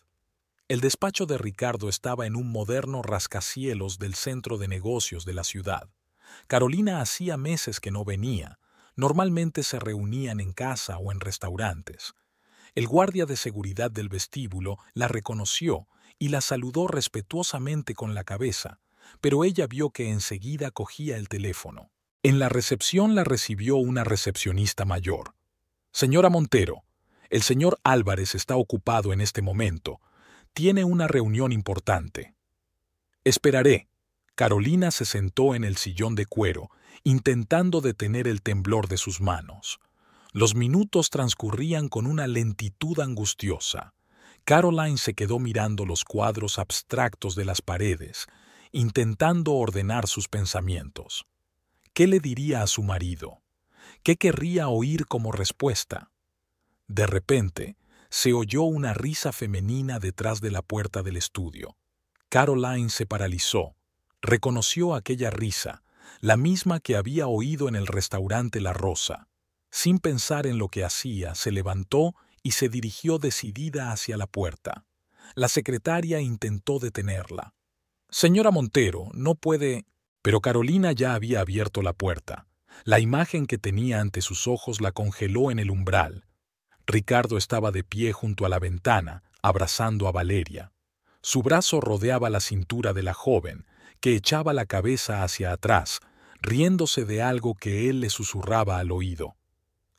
El despacho de Ricardo estaba en un moderno rascacielos del centro de negocios de la ciudad. Carolina hacía meses que no venía. Normalmente se reunían en casa o en restaurantes. El guardia de seguridad del vestíbulo la reconoció y la saludó respetuosamente con la cabeza, pero ella vio que enseguida cogía el teléfono. En la recepción la recibió una recepcionista mayor. «Señora Montero, el señor Álvarez está ocupado en este momento. Tiene una reunión importante». «Esperaré». Carolina se sentó en el sillón de cuero, intentando detener el temblor de sus manos. Los minutos transcurrían con una lentitud angustiosa. Caroline se quedó mirando los cuadros abstractos de las paredes, intentando ordenar sus pensamientos. ¿Qué le diría a su marido? ¿Qué querría oír como respuesta? De repente, se oyó una risa femenina detrás de la puerta del estudio. Caroline se paralizó. Reconoció aquella risa, la misma que había oído en el restaurante La Rosa. Sin pensar en lo que hacía, se levantó y se dirigió decidida hacia la puerta. La secretaria intentó detenerla. «Señora Montero, no puede...» Pero Carolina ya había abierto la puerta. La imagen que tenía ante sus ojos la congeló en el umbral. Ricardo estaba de pie junto a la ventana, abrazando a Valeria. Su brazo rodeaba la cintura de la joven, que echaba la cabeza hacia atrás, riéndose de algo que él le susurraba al oído.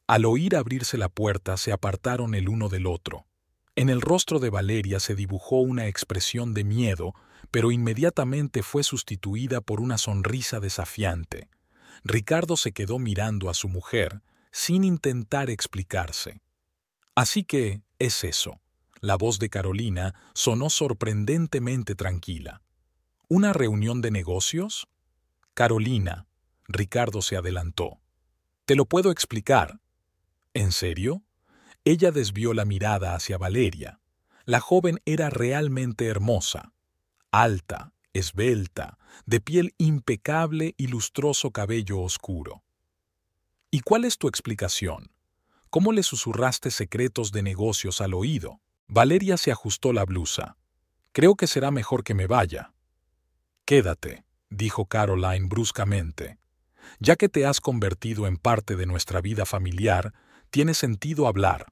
Al oír abrirse la puerta, se apartaron el uno del otro. En el rostro de Valeria se dibujó una expresión de miedo, pero inmediatamente fue sustituida por una sonrisa desafiante. Ricardo se quedó mirando a su mujer, sin intentar explicarse. «Así que, es eso». La voz de Carolina sonó sorprendentemente tranquila. «¿Una reunión de negocios?» «Carolina», Ricardo se adelantó. «Te lo puedo explicar». «¿En serio?» Ella desvió la mirada hacia Valeria. La joven era realmente hermosa. Alta, esbelta, de piel impecable y lustroso cabello oscuro. «¿Y cuál es tu explicación? ¿Cómo le susurraste secretos de negocios al oído?» Valeria se ajustó la blusa. «Creo que será mejor que me vaya». «Quédate», dijo Caroline bruscamente. «Ya que te has convertido en parte de nuestra vida familiar, tiene sentido hablar».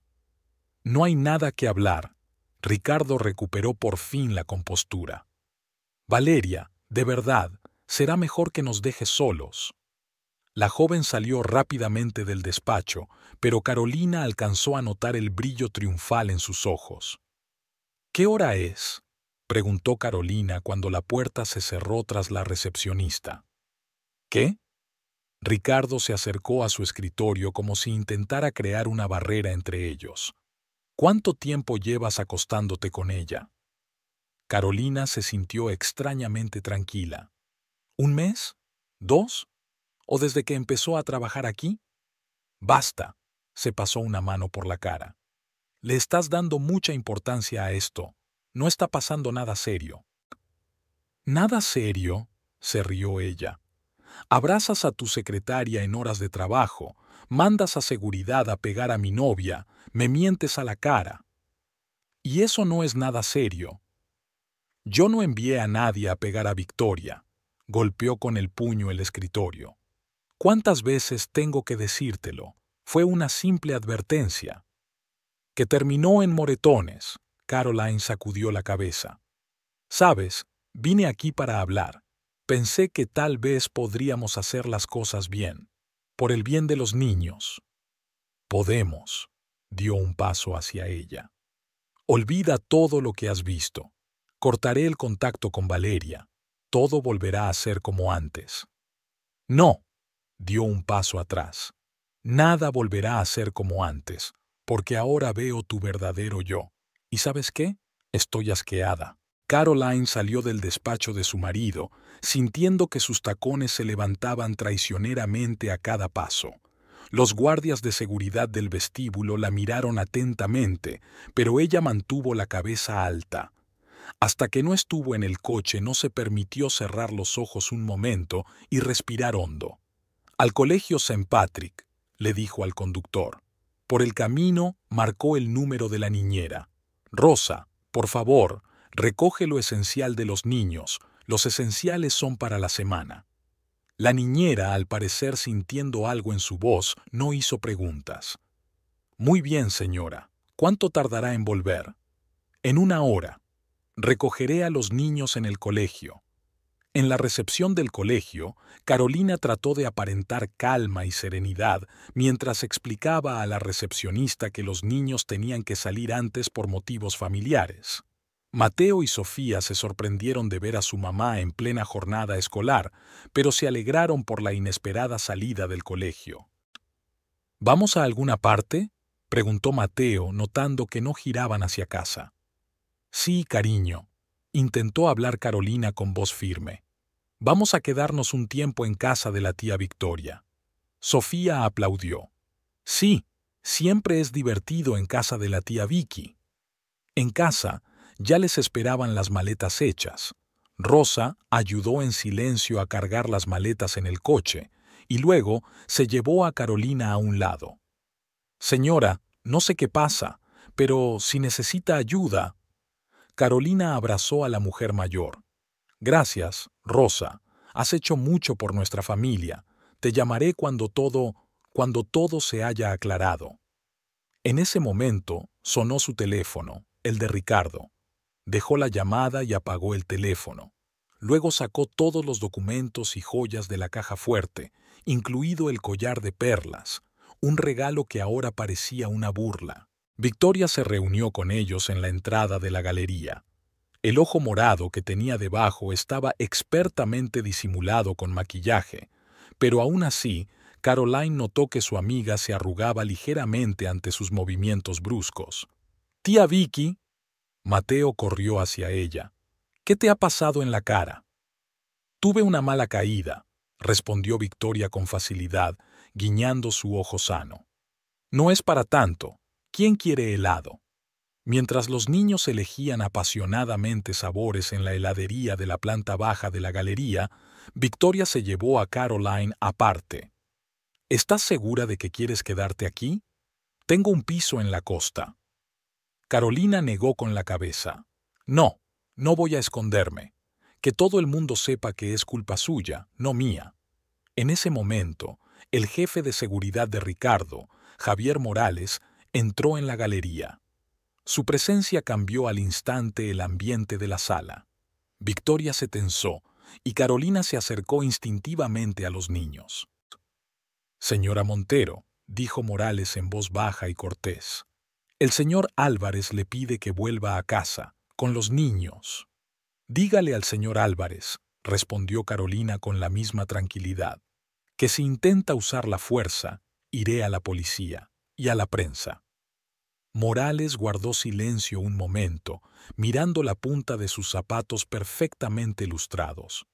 «No hay nada que hablar». Ricardo recuperó por fin la compostura. «Valeria, de verdad, será mejor que nos dejes solos». La joven salió rápidamente del despacho, pero Carolina alcanzó a notar el brillo triunfal en sus ojos. «¿Qué hora es?», preguntó Carolina cuando la puerta se cerró tras la recepcionista. «¿Qué?». Ricardo se acercó a su escritorio como si intentara crear una barrera entre ellos. «¿Cuánto tiempo llevas acostándote con ella?». Carolina se sintió extrañamente tranquila. «¿Un mes? ¿2? ¿O desde que empezó a trabajar aquí?». «Basta», se pasó una mano por la cara. «Le estás dando mucha importancia a esto. No está pasando nada serio». «¿Nada serio?», se rió ella. «Abrazas a tu secretaria en horas de trabajo, mandas a seguridad a pegar a mi novia, me mientes a la cara. Y eso no es nada serio». «Yo no envié a nadie a pegar a Victoria», golpeó con el puño el escritorio. «¿Cuántas veces tengo que decírtelo? Fue una simple advertencia». «Que terminó en moretones», Caroline sacudió la cabeza. «Sabes, vine aquí para hablar. Pensé que tal vez podríamos hacer las cosas bien, por el bien de los niños». «Podemos», dio un paso hacia ella. «Olvida todo lo que has visto. Cortaré el contacto con Valeria. Todo volverá a ser como antes». «No», dio un paso atrás. «Nada volverá a ser como antes, porque ahora veo tu verdadero yo. ¿Y sabes qué? Estoy asqueada. Caroline salió del despacho de su marido, sintiendo que sus tacones se levantaban traicioneramente a cada paso. Los guardias de seguridad del vestíbulo la miraron atentamente, pero ella mantuvo la cabeza alta. Hasta que no estuvo en el coche no se permitió cerrar los ojos un momento y respirar hondo. «Al colegio St. Patrick», le dijo al conductor. Por el camino marcó el número de la niñera. «Rosa, por favor, recoge lo esencial de los niños. Los esenciales son para la semana». La niñera, al parecer sintiendo algo en su voz, no hizo preguntas. «Muy bien, señora. ¿Cuánto tardará en volver?» «En 1 hora. Recogeré a los niños en el colegio». En la recepción del colegio, Carolina trató de aparentar calma y serenidad mientras explicaba a la recepcionista que los niños tenían que salir antes por motivos familiares. Mateo y Sofía se sorprendieron de ver a su mamá en plena jornada escolar, pero se alegraron por la inesperada salida del colegio. «¿Vamos a alguna parte?», preguntó Mateo, notando que no giraban hacia casa. «Sí, cariño», intentó hablar Carolina con voz firme. «Vamos a quedarnos un tiempo en casa de la tía Victoria». Sofía aplaudió. «Sí, siempre es divertido en casa de la tía Vicky». En casa ya les esperaban las maletas hechas. Rosa ayudó en silencio a cargar las maletas en el coche y luego se llevó a Carolina a un lado. «Señora, no sé qué pasa, pero si necesita ayuda». Carolina abrazó a la mujer mayor. «Gracias, Rosa. Has hecho mucho por nuestra familia. Te llamaré cuando todo se haya aclarado». En ese momento sonó su teléfono, el de Ricardo. Dejó la llamada y apagó el teléfono. Luego sacó todos los documentos y joyas de la caja fuerte, incluido el collar de perlas, un regalo que ahora parecía una burla. Victoria se reunió con ellos en la entrada de la galería. El ojo morado que tenía debajo estaba expertamente disimulado con maquillaje, pero aún así, Caroline notó que su amiga se arrugaba ligeramente ante sus movimientos bruscos. «Tía Vicky». Mateo corrió hacia ella. «¿Qué te ha pasado en la cara?» «Tuve una mala caída», respondió Victoria con facilidad, guiñando su ojo sano. «No es para tanto. ¿Quién quiere helado?». Mientras los niños elegían apasionadamente sabores en la heladería de la planta baja de la galería, Victoria se llevó a Caroline aparte. «¿Estás segura de que quieres quedarte aquí? Tengo un piso en la costa». Carolina negó con la cabeza. «No, no voy a esconderme. Que todo el mundo sepa que es culpa suya, no mía». En ese momento, el jefe de seguridad de Ricardo, Javier Morales, entró en la galería. Su presencia cambió al instante el ambiente de la sala. Victoria se tensó y Carolina se acercó instintivamente a los niños. «Señora Montero», dijo Morales en voz baja y cortés, «el señor Álvarez le pide que vuelva a casa, con los niños». «Dígale al señor Álvarez», respondió Carolina con la misma tranquilidad, «que si intenta usar la fuerza, iré a la policía y a la prensa». Morales guardó silencio un momento, mirando la punta de sus zapatos perfectamente lustrados.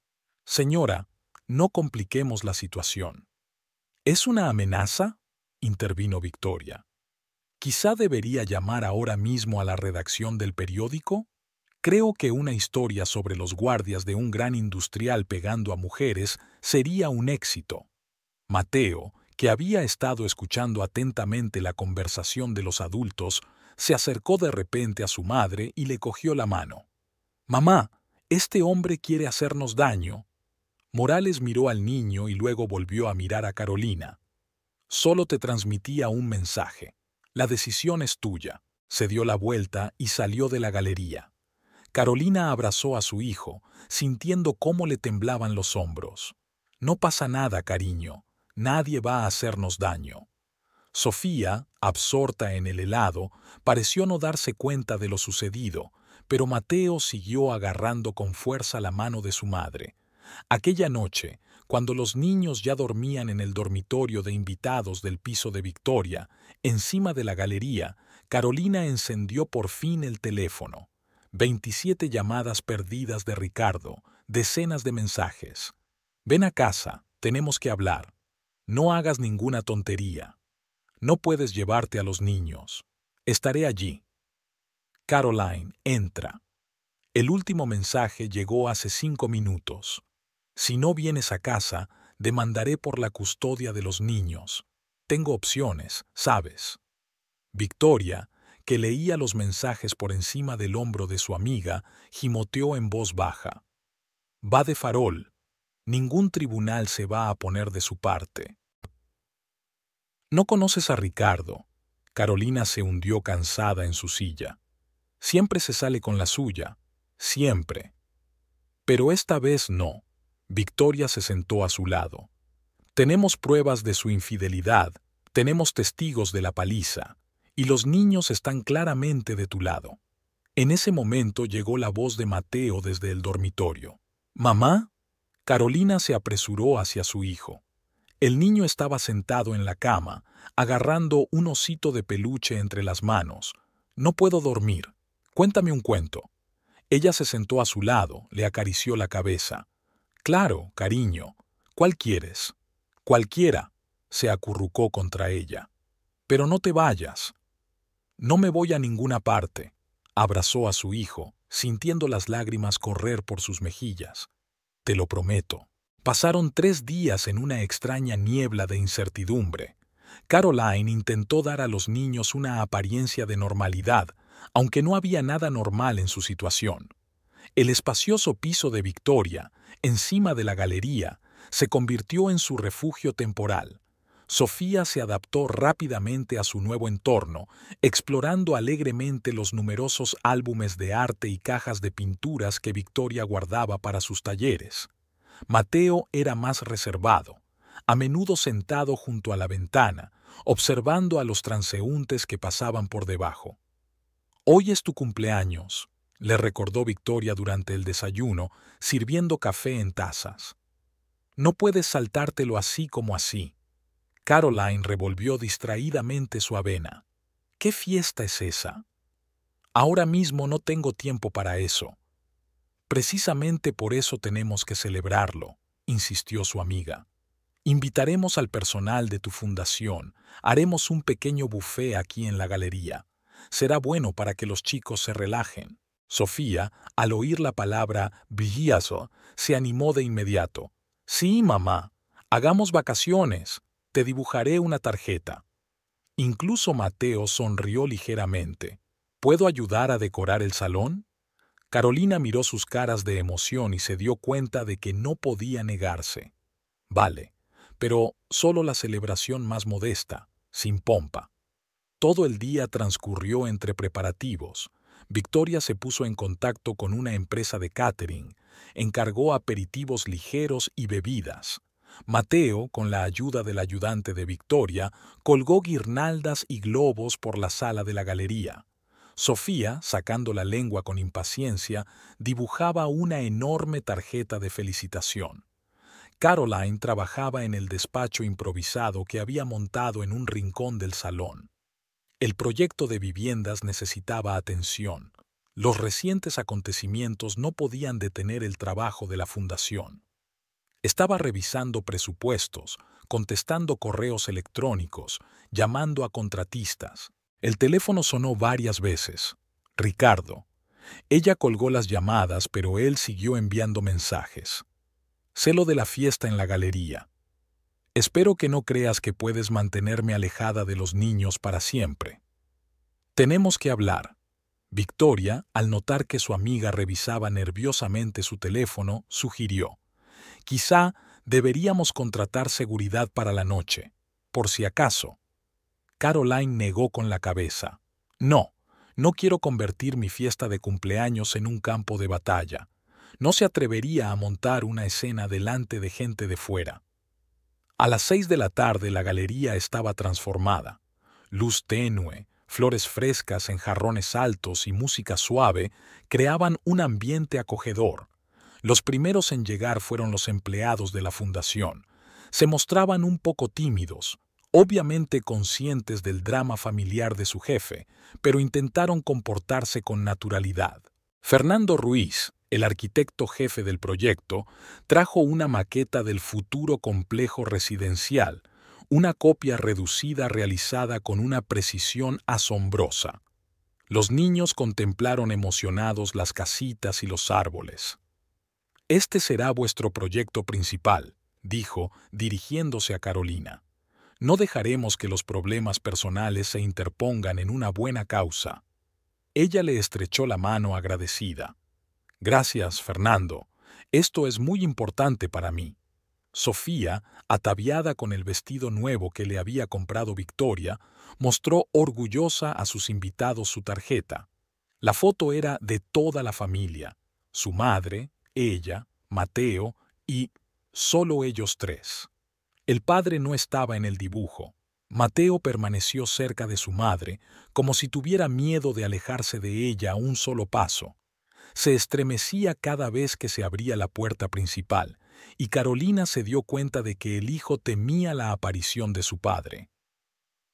«Señora, no compliquemos la situación». «¿Es una amenaza?», intervino Victoria. «Quizá debería llamar ahora mismo a la redacción del periódico. Creo que una historia sobre los guardias de un gran industrial pegando a mujeres sería un éxito». Mateo, que había estado escuchando atentamente la conversación de los adultos, se acercó de repente a su madre y le cogió la mano. «Mamá, este hombre quiere hacernos daño». Morales miró al niño y luego volvió a mirar a Carolina. «Solo te transmitía un mensaje. La decisión es tuya». Se dio la vuelta y salió de la galería. Carolina abrazó a su hijo, sintiendo cómo le temblaban los hombros. «No pasa nada, cariño. Nadie va a hacernos daño». Sofía, absorta en el helado, pareció no darse cuenta de lo sucedido, pero Mateo siguió agarrando con fuerza la mano de su madre. Aquella noche, cuando los niños ya dormían en el dormitorio de invitados del piso de Victoria, encima de la galería, Carolina encendió por fin el teléfono. 27 llamadas perdidas de Ricardo, decenas de mensajes. Ven a casa, tenemos que hablar. No hagas ninguna tontería. No puedes llevarte a los niños. Estaré allí. Caroline, entra. El último mensaje llegó hace 5 minutos. Si no vienes a casa, demandaré por la custodia de los niños. Tengo opciones, ¿sabes? Victoria, que leía los mensajes por encima del hombro de su amiga, gimoteó en voz baja. Va de farol. Ningún tribunal se va a poner de su parte. No conoces a Ricardo. Carolina se hundió cansada en su silla. Siempre se sale con la suya. Siempre. Pero esta vez no. Victoria se sentó a su lado. Tenemos pruebas de su infidelidad, tenemos testigos de la paliza, y los niños están claramente de tu lado. En ese momento llegó la voz de Mateo desde el dormitorio. ¿Mamá? Carolina se apresuró hacia su hijo. El niño estaba sentado en la cama, agarrando un osito de peluche entre las manos. No puedo dormir. Cuéntame un cuento. Ella se sentó a su lado, le acarició la cabeza. Claro, cariño. ¿Cuál quieres? Cualquiera. Se acurrucó contra ella. Pero no te vayas. No me voy a ninguna parte. Abrazó a su hijo, sintiendo las lágrimas correr por sus mejillas. Te lo prometo. Pasaron 3 días en una extraña niebla de incertidumbre. Caroline intentó dar a los niños una apariencia de normalidad, aunque no había nada normal en su situación. El espacioso piso de Victoria, encima de la galería, se convirtió en su refugio temporal. Sofía se adaptó rápidamente a su nuevo entorno, explorando alegremente los numerosos álbumes de arte y cajas de pinturas que Victoria guardaba para sus talleres. Mateo era más reservado, a menudo sentado junto a la ventana, observando a los transeúntes que pasaban por debajo. «Hoy es tu cumpleaños», le recordó Victoria durante el desayuno, sirviendo café en tazas. «No puedes saltártelo así como así». Caroline revolvió distraídamente su avena. «¿Qué fiesta es esa?» «Ahora mismo no tengo tiempo para eso». «Precisamente por eso tenemos que celebrarlo», insistió su amiga. «Invitaremos al personal de tu fundación, haremos un pequeño buffet aquí en la galería. Será bueno para que los chicos se relajen». Sofía, al oír la palabra «brillazo», se animó de inmediato. «Sí, mamá, hagamos vacaciones, te dibujaré una tarjeta». Incluso Mateo sonrió ligeramente. «¿Puedo ayudar a decorar el salón?» Carolina miró sus caras de emoción y se dio cuenta de que no podía negarse. «Vale, pero solo la celebración más modesta, sin pompa». Todo el día transcurrió entre preparativos. Victoria se puso en contacto con una empresa de catering, encargó aperitivos ligeros y bebidas. Mateo, con la ayuda del ayudante de Victoria, colgó guirnaldas y globos por la sala de la galería. Sofía, sacando la lengua con impaciencia, dibujaba una enorme tarjeta de felicitación. Caroline trabajaba en el despacho improvisado que había montado en un rincón del salón. El proyecto de viviendas necesitaba atención. Los recientes acontecimientos no podían detener el trabajo de la fundación. Estaba revisando presupuestos, contestando correos electrónicos, llamando a contratistas. El teléfono sonó varias veces. Ricardo. Ella colgó las llamadas, pero él siguió enviando mensajes. «Sé lo de la fiesta en la galería. Espero que no creas que puedes mantenerme alejada de los niños para siempre. Tenemos que hablar». Victoria, al notar que su amiga revisaba nerviosamente su teléfono, sugirió. «Quizá deberíamos contratar seguridad para la noche, por si acaso». Caroline negó con la cabeza. «No, no quiero convertir mi fiesta de cumpleaños en un campo de batalla. No se atrevería a montar una escena delante de gente de fuera». A las 6 de la tarde la galería estaba transformada. Luz tenue, flores frescas en jarrones altos y música suave creaban un ambiente acogedor. Los primeros en llegar fueron los empleados de la fundación. Se mostraban un poco tímidos, obviamente conscientes del drama familiar de su jefe, pero intentaron comportarse con naturalidad. Fernando Ruiz, el arquitecto jefe del proyecto, trajo una maqueta del futuro complejo residencial, una copia reducida realizada con una precisión asombrosa. Los niños contemplaron emocionados las casitas y los árboles. «Este será vuestro proyecto principal», dijo, dirigiéndose a Carolina. «No dejaremos que los problemas personales se interpongan en una buena causa». Ella le estrechó la mano agradecida. «Gracias, Fernando. Esto es muy importante para mí». Sofía, ataviada con el vestido nuevo que le había comprado Victoria, mostró orgullosa a sus invitados su tarjeta. La foto era de toda la familia, su madre, ella, Mateo y solo ellos tres. El padre no estaba en el dibujo. Mateo permaneció cerca de su madre, como si tuviera miedo de alejarse de ella a un solo paso. Se estremecía cada vez que se abría la puerta principal, y Carolina se dio cuenta de que el hijo temía la aparición de su padre.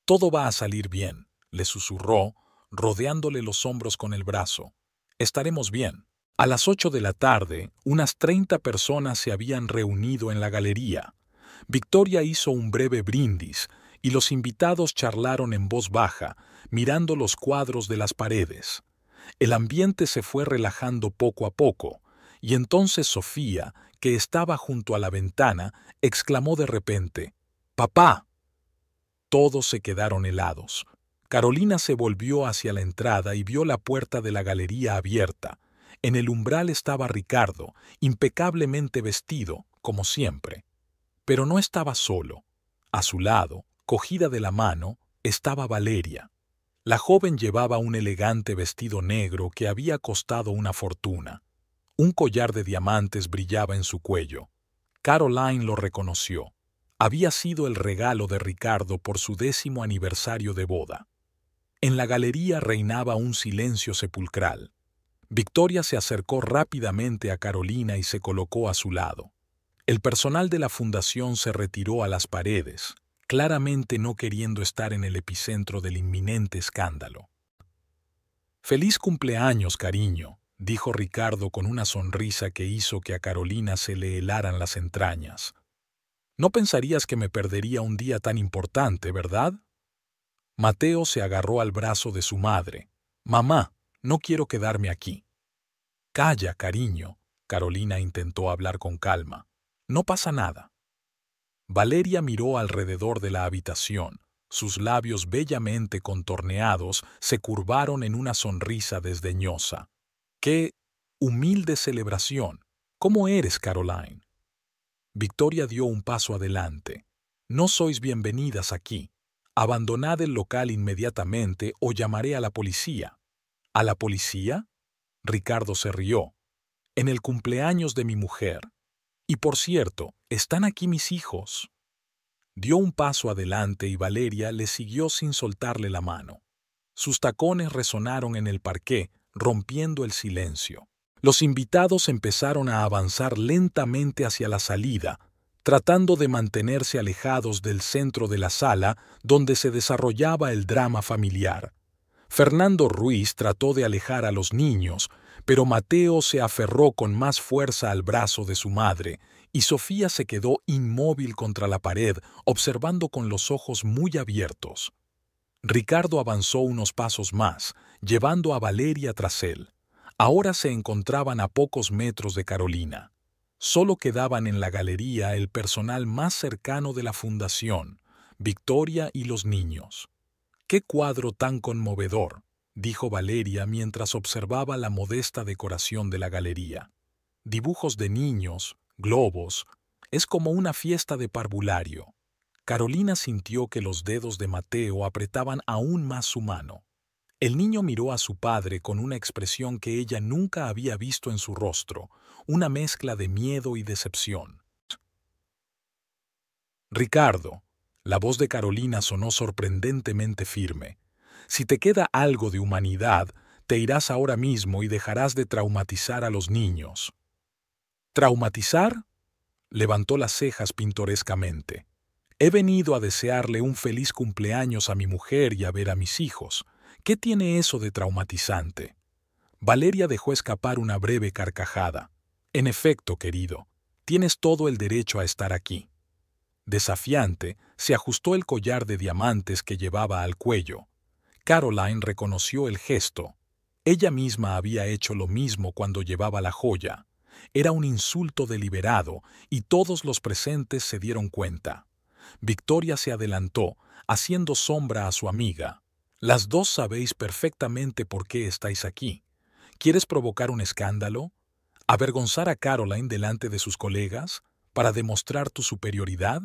«Todo va a salir bien», le susurró, rodeándole los hombros con el brazo. «Estaremos bien». A las 8 de la tarde, unas 30 personas se habían reunido en la galería. Victoria hizo un breve brindis, y los invitados charlaron en voz baja, mirando los cuadros de las paredes. El ambiente se fue relajando poco a poco, y entonces Sofía, que estaba junto a la ventana, exclamó de repente: «¡Papá!». Todos se quedaron helados. Carolina se volvió hacia la entrada y vio la puerta de la galería abierta. En el umbral estaba Ricardo, impecablemente vestido, como siempre. Pero no estaba solo. A su lado, cogida de la mano, estaba Valeria. La joven llevaba un elegante vestido negro que había costado una fortuna. Un collar de diamantes brillaba en su cuello. Caroline lo reconoció. Había sido el regalo de Ricardo por su 10º aniversario de boda. En la galería reinaba un silencio sepulcral. Victoria se acercó rápidamente a Carolina y se colocó a su lado. El personal de la fundación se retiró a las paredes, claramente no queriendo estar en el epicentro del inminente escándalo. «Feliz cumpleaños, cariño», dijo Ricardo con una sonrisa que hizo que a Carolina se le helaran las entrañas. «No pensarías que me perdería un día tan importante, ¿verdad?». Mateo se agarró al brazo de su madre. «Mamá, no quiero quedarme aquí». «Calla, cariño», Carolina intentó hablar con calma. «No pasa nada». Valeria miró alrededor de la habitación. Sus labios bellamente contorneados se curvaron en una sonrisa desdeñosa. «¡Qué humilde celebración! ¿Cómo eres, Caroline?». Victoria dio un paso adelante. «No sois bienvenidas aquí. Abandonad el local inmediatamente o llamaré a la policía». «¿A la policía?». Ricardo se rió. «En el cumpleaños de mi mujer. Y por cierto, están aquí mis hijos». Dio un paso adelante y Valeria le siguió sin soltarle la mano. Sus tacones resonaron en el parqué, rompiendo el silencio. Los invitados empezaron a avanzar lentamente hacia la salida, tratando de mantenerse alejados del centro de la sala donde se desarrollaba el drama familiar. Fernando Ruiz trató de alejar a los niños, pero Mateo se aferró con más fuerza al brazo de su madre, y Sofía se quedó inmóvil contra la pared, observando con los ojos muy abiertos. Ricardo avanzó unos pasos más, llevando a Valeria tras él. Ahora se encontraban a pocos metros de Carolina. Solo quedaban en la galería el personal más cercano de la fundación, Victoria y los niños. «¡Qué cuadro tan conmovedor!», dijo Valeria mientras observaba la modesta decoración de la galería. «Dibujos de niños, globos, es como una fiesta de parvulario». Carolina sintió que los dedos de Mateo apretaban aún más su mano. El niño miró a su padre con una expresión que ella nunca había visto en su rostro, una mezcla de miedo y decepción. «Ricardo», la voz de Carolina sonó sorprendentemente firme, «si te queda algo de humanidad, te irás ahora mismo y dejarás de traumatizar a los niños». «¿Traumatizar?», levantó las cejas pintorescamente. «He venido a desearle un feliz cumpleaños a mi mujer y a ver a mis hijos. ¿Qué tiene eso de traumatizante?». Valeria dejó escapar una breve carcajada. En efecto, querido, tienes todo el derecho a estar aquí. Desafiante, se ajustó el collar de diamantes que llevaba al cuello. Caroline reconoció el gesto. Ella misma había hecho lo mismo cuando llevaba la joya. Era un insulto deliberado y todos los presentes se dieron cuenta. Victoria se adelantó, haciendo sombra a su amiga. Las dos sabéis perfectamente por qué estáis aquí. ¿Quieres provocar un escándalo? ¿Avergonzar a Caroline delante de sus colegas? ¿Para demostrar tu superioridad?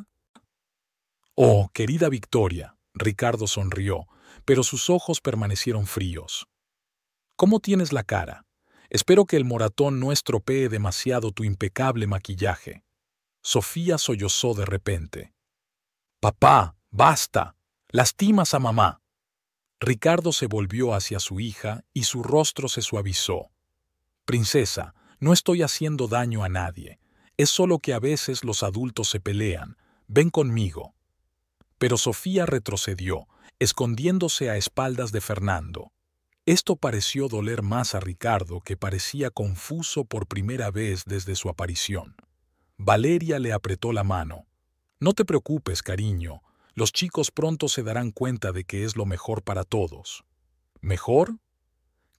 Oh, querida Victoria, Ricardo sonrió, pero sus ojos permanecieron fríos. ¿Cómo tienes la cara? Espero que el moratón no estropee demasiado tu impecable maquillaje. Sofía sollozó de repente. Papá, basta. Lastimas a mamá. Ricardo se volvió hacia su hija y su rostro se suavizó. Princesa, no estoy haciendo daño a nadie. Es solo que a veces los adultos se pelean. Ven conmigo. Pero Sofía retrocedió, escondiéndose a espaldas de Fernando. Esto pareció doler más a Ricardo, que parecía confuso por primera vez desde su aparición. Valeria le apretó la mano. No te preocupes, cariño. Los chicos pronto se darán cuenta de que es lo mejor para todos. ¿Mejor?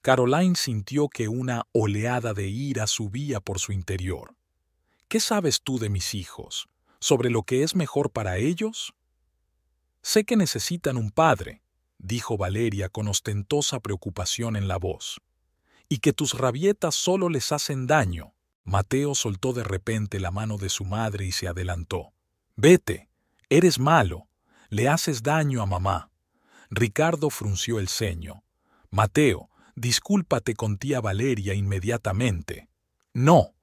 Caroline sintió que una oleada de ira subía por su interior. ¿Qué sabes tú de mis hijos? ¿Sobre lo que es mejor para ellos? Sé que necesitan un padre, dijo Valeria con ostentosa preocupación en la voz. Y que tus rabietas solo les hacen daño. Mateo soltó de repente la mano de su madre y se adelantó. Vete, eres malo, le haces daño a mamá. Ricardo frunció el ceño. Mateo, discúlpate con tía Valeria inmediatamente. No,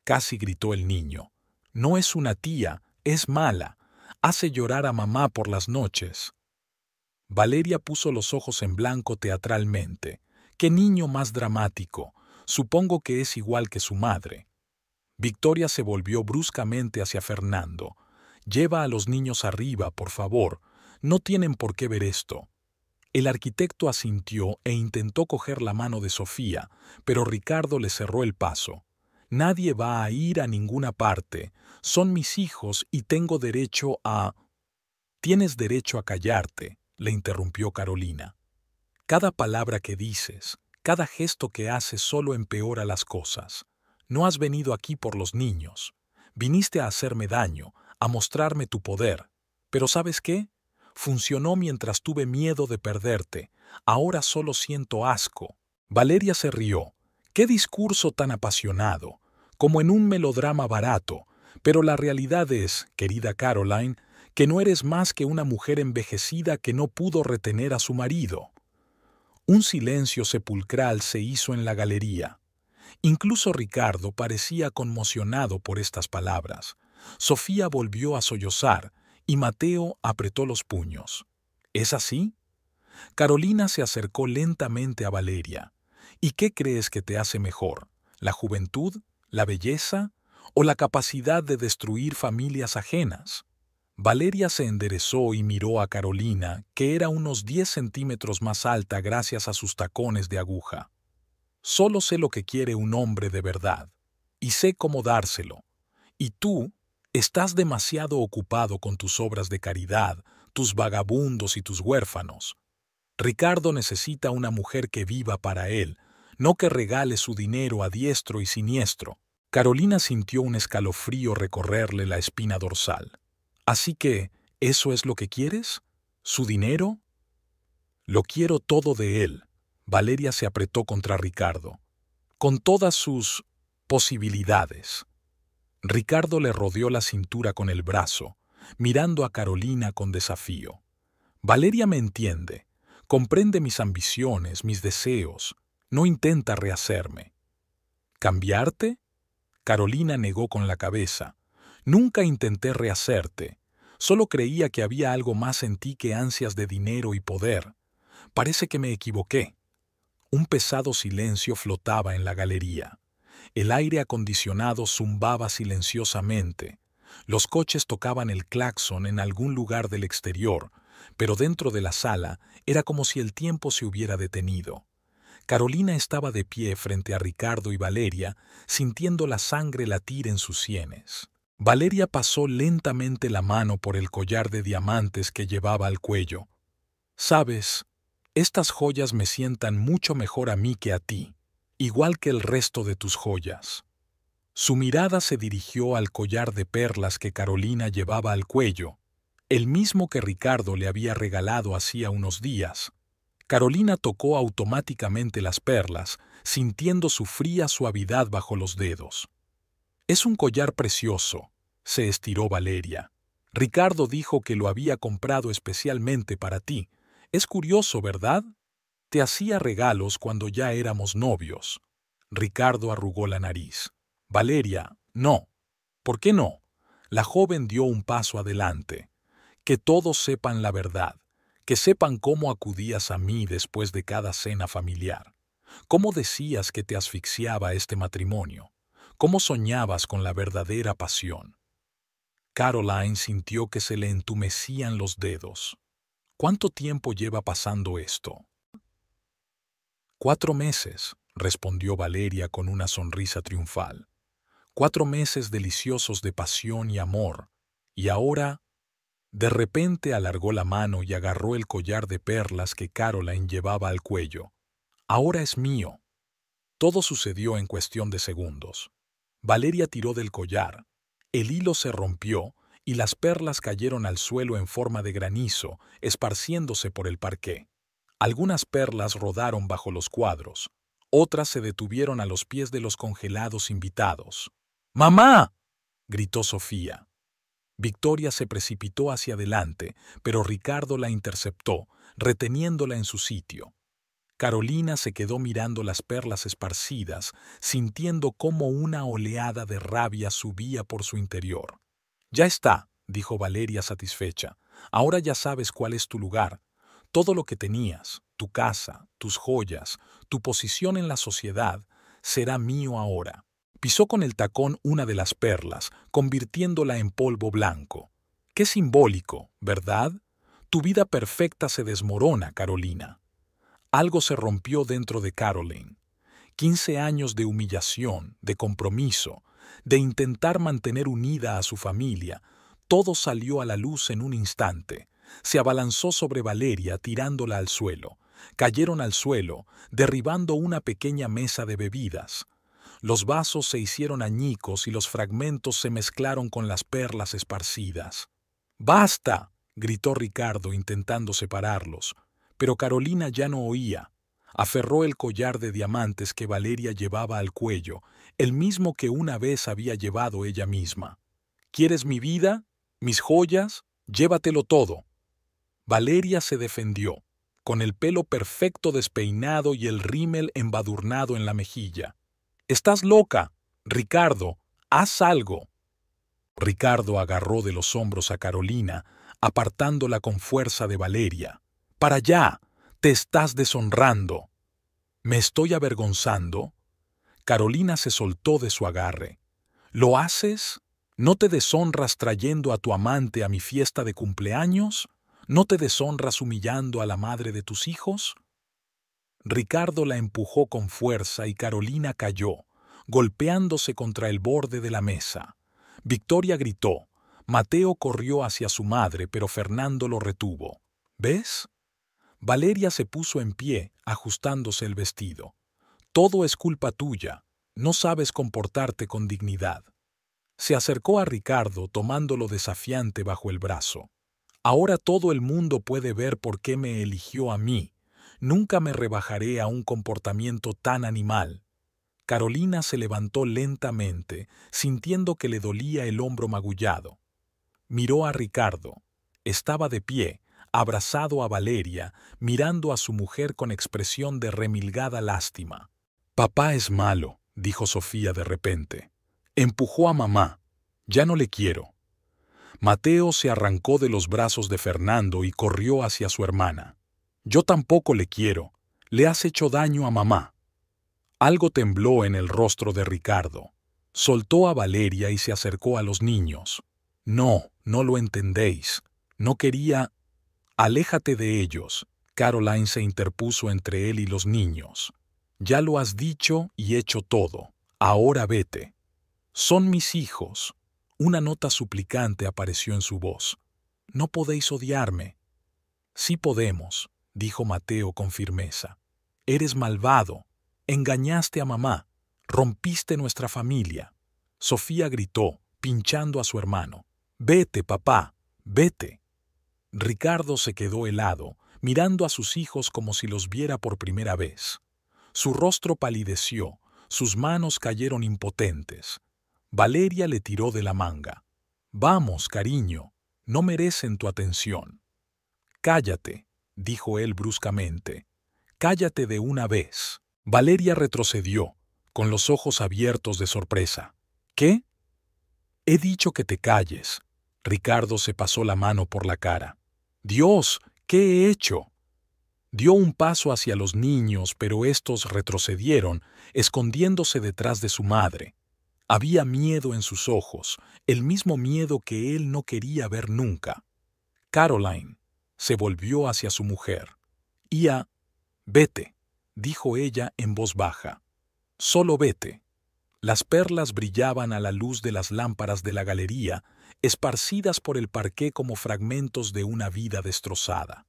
casi gritó el niño. No es una tía, es mala. Hace llorar a mamá por las noches. Valeria puso los ojos en blanco teatralmente. ¡Qué niño más dramático! Supongo que es igual que su madre. Victoria se volvió bruscamente hacia Fernando. Lleva a los niños arriba, por favor. No tienen por qué ver esto. El arquitecto asintió e intentó coger la mano de Sofía, pero Ricardo le cerró el paso. Nadie va a ir a ninguna parte. Son mis hijos y tengo derecho a... Tienes derecho a callarte, le interrumpió Carolina. Cada palabra que dices, cada gesto que haces solo empeora las cosas. No has venido aquí por los niños. Viniste a hacerme daño, a mostrarme tu poder. Pero ¿sabes qué? Funcionó mientras tuve miedo de perderte. Ahora solo siento asco. Valeria se rió. ¡Qué discurso tan apasionado! Como en un melodrama barato. Pero la realidad es, querida Caroline, que no eres más que una mujer envejecida que no pudo retener a su marido. Un silencio sepulcral se hizo en la galería. Incluso Ricardo parecía conmocionado por estas palabras. Sofía volvió a sollozar y Mateo apretó los puños. ¿Es así? Carolina se acercó lentamente a Valeria. ¿Y qué crees que te hace mejor? ¿La juventud? ¿La belleza? ¿O la capacidad de destruir familias ajenas? Valeria se enderezó y miró a Carolina, que era unos 10 centímetros más alta gracias a sus tacones de aguja. Solo sé lo que quiere un hombre de verdad, y sé cómo dárselo. Y tú estás demasiado ocupado con tus obras de caridad, tus vagabundos y tus huérfanos. Ricardo necesita una mujer que viva para él, no que regale su dinero a diestro y siniestro. Carolina sintió un escalofrío recorrerle la espina dorsal. Así que, ¿eso es lo que quieres? ¿Su dinero? Lo quiero todo de él. Valeria se apretó contra Ricardo. Con todas sus posibilidades. Ricardo le rodeó la cintura con el brazo, mirando a Carolina con desafío. Valeria me entiende, comprende mis ambiciones, mis deseos, no intenta rehacerme. ¿Cambiarte? Carolina negó con la cabeza. Nunca intenté rehacerte. Solo creía que había algo más en ti que ansias de dinero y poder. Parece que me equivoqué. Un pesado silencio flotaba en la galería. El aire acondicionado zumbaba silenciosamente. Los coches tocaban el claxon en algún lugar del exterior, pero dentro de la sala era como si el tiempo se hubiera detenido. Carolina estaba de pie frente a Ricardo y Valeria, sintiendo la sangre latir en sus sienes. Valeria pasó lentamente la mano por el collar de diamantes que llevaba al cuello. «Sabes, estas joyas me sientan mucho mejor a mí que a ti, igual que el resto de tus joyas». Su mirada se dirigió al collar de perlas que Carolina llevaba al cuello, el mismo que Ricardo le había regalado hacía unos días. Carolina tocó automáticamente las perlas, sintiendo su fría suavidad bajo los dedos. «Es un collar precioso», se estiró Valeria. «Ricardo dijo que lo había comprado especialmente para ti. Es curioso, ¿verdad? Te hacía regalos cuando ya éramos novios». Ricardo arrugó la nariz. «Valeria, no». «¿Por qué no?». La joven dio un paso adelante. «Que todos sepan la verdad, que sepan cómo acudías a mí después de cada cena familiar, cómo decías que te asfixiaba este matrimonio, cómo soñabas con la verdadera pasión». Caroline sintió que se le entumecían los dedos. «¿Cuánto tiempo lleva pasando esto?». «4 meses», respondió Valeria con una sonrisa triunfal. «4 meses deliciosos de pasión y amor, y ahora...». De repente alargó la mano y agarró el collar de perlas que Caroline llevaba al cuello. «Ahora es mío». Todo sucedió en cuestión de segundos. Valeria tiró del collar, el hilo se rompió y las perlas cayeron al suelo en forma de granizo, esparciéndose por el parqué. Algunas perlas rodaron bajo los cuadros, otras se detuvieron a los pies de los congelados invitados. «¡Mamá!», gritó Sofía. Victoria se precipitó hacia adelante, pero Ricardo la interceptó, reteniéndola en su sitio. Carolina se quedó mirando las perlas esparcidas, sintiendo cómo una oleada de rabia subía por su interior. «Ya está», dijo Valeria satisfecha. «Ahora ya sabes cuál es tu lugar. Todo lo que tenías, tu casa, tus joyas, tu posición en la sociedad, será mío ahora». Pisó con el tacón una de las perlas, convirtiéndola en polvo blanco. «Qué simbólico, ¿verdad? Tu vida perfecta se desmorona, Carolina». Algo se rompió dentro de Caroline. 15 años de humillación, de compromiso, de intentar mantener unida a su familia, todo salió a la luz en un instante. Se abalanzó sobre Valeria tirándola al suelo. Cayeron al suelo, derribando una pequeña mesa de bebidas. Los vasos se hicieron añicos y los fragmentos se mezclaron con las perlas esparcidas. «¡Basta!», gritó Ricardo intentando separarlos, pero Carolina ya no oía. Aferró el collar de diamantes que Valeria llevaba al cuello, el mismo que una vez había llevado ella misma. «¿Quieres mi vida? ¿Mis joyas? Llévatelo todo». Valeria se defendió, con el pelo perfecto despeinado y el rímel embadurnado en la mejilla. «¡Estás loca! Ricardo, haz algo». Ricardo agarró de los hombros a Carolina, apartándola con fuerza de Valeria. «¡Para allá! ¡Te estás deshonrando!». «¿Me estoy avergonzando?». Carolina se soltó de su agarre. «¿Lo haces? ¿No te deshonras trayendo a tu amante a mi fiesta de cumpleaños? ¿No te deshonras humillando a la madre de tus hijos?». Ricardo la empujó con fuerza y Carolina cayó, golpeándose contra el borde de la mesa. Victoria gritó. Mateo corrió hacia su madre, pero Fernando lo retuvo. «¿Ves?». Valeria se puso en pie, ajustándose el vestido. «Todo es culpa tuya. No sabes comportarte con dignidad». Se acercó a Ricardo tomándolo desafiante bajo el brazo. «Ahora todo el mundo puede ver por qué me eligió a mí. Nunca me rebajaré a un comportamiento tan animal». Carolina se levantó lentamente, sintiendo que le dolía el hombro magullado. Miró a Ricardo. Estaba de pie, abrazado a Valeria, mirando a su mujer con expresión de remilgada lástima. «Papá es malo», dijo Sofía de repente. «Empujó a mamá. Ya no le quiero». Mateo se arrancó de los brazos de Fernando y corrió hacia su hermana. «Yo tampoco le quiero. Le has hecho daño a mamá». Algo tembló en el rostro de Ricardo. Soltó a Valeria y se acercó a los niños. «No, no lo entendéis. No quería...». «Aléjate de ellos». Caroline se interpuso entre él y los niños. Ya lo has dicho y hecho todo. Ahora vete. Son mis hijos. Una nota suplicante apareció en su voz. No podéis odiarme. Sí podemos, dijo Mateo con firmeza. Eres malvado. Engañaste a mamá. Rompiste nuestra familia. Sofía gritó, pinchando a su hermano. Vete, papá, vete. Ricardo se quedó helado, mirando a sus hijos como si los viera por primera vez. Su rostro palideció, sus manos cayeron impotentes. Valeria le tiró de la manga. Vamos, cariño, no merecen tu atención. Cállate, dijo él bruscamente. Cállate de una vez. Valeria retrocedió, con los ojos abiertos de sorpresa. ¿Qué? He dicho que te calles. Ricardo se pasó la mano por la cara. Dios, ¿qué he hecho? Dio un paso hacia los niños, pero estos retrocedieron, escondiéndose detrás de su madre. Había miedo en sus ojos, el mismo miedo que él no quería ver nunca. Caroline se volvió hacia su mujer. Vete, dijo ella en voz baja. Solo vete. Las perlas brillaban a la luz de las lámparas de la galería, esparcidas por el parqué como fragmentos de una vida destrozada.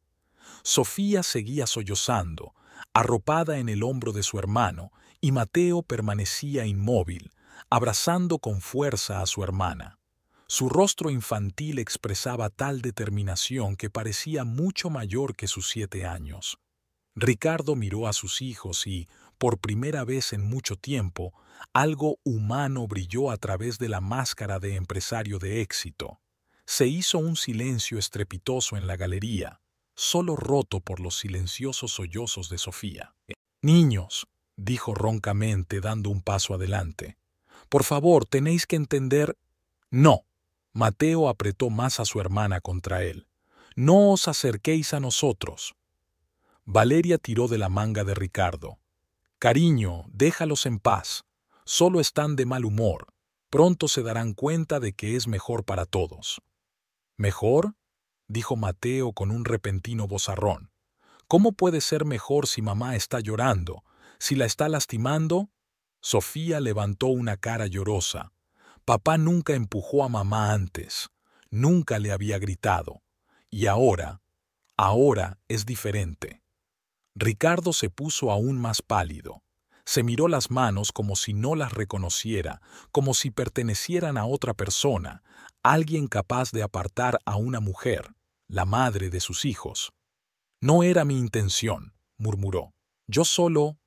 Sofía seguía sollozando, arropada en el hombro de su hermano, y Mateo permanecía inmóvil, abrazando con fuerza a su hermana. Su rostro infantil expresaba tal determinación que parecía mucho mayor que sus 7 años. Ricardo miró a sus hijos y, por primera vez en mucho tiempo, algo humano brilló a través de la máscara de empresario de éxito. Se hizo un silencio estrepitoso en la galería, solo roto por los silenciosos sollozos de Sofía. Niños, dijo roncamente dando un paso adelante. Por favor, tenéis que entender... No. Mateo apretó más a su hermana contra él. No os acerquéis a nosotros. Valeria tiró de la manga de Ricardo. Cariño, déjalos en paz. Solo están de mal humor. Pronto se darán cuenta de que es mejor para todos. ¿Mejor? Dijo Mateo con un repentino vozarrón. ¿Cómo puede ser mejor si mamá está llorando? ¿Si la está lastimando? Sofía levantó una cara llorosa. Papá nunca empujó a mamá antes. Nunca le había gritado. Y ahora es diferente. Ricardo se puso aún más pálido. Se miró las manos como si no las reconociera, como si pertenecieran a otra persona, alguien capaz de apartar a una mujer, la madre de sus hijos. No era mi intención, murmuró. Yo solo...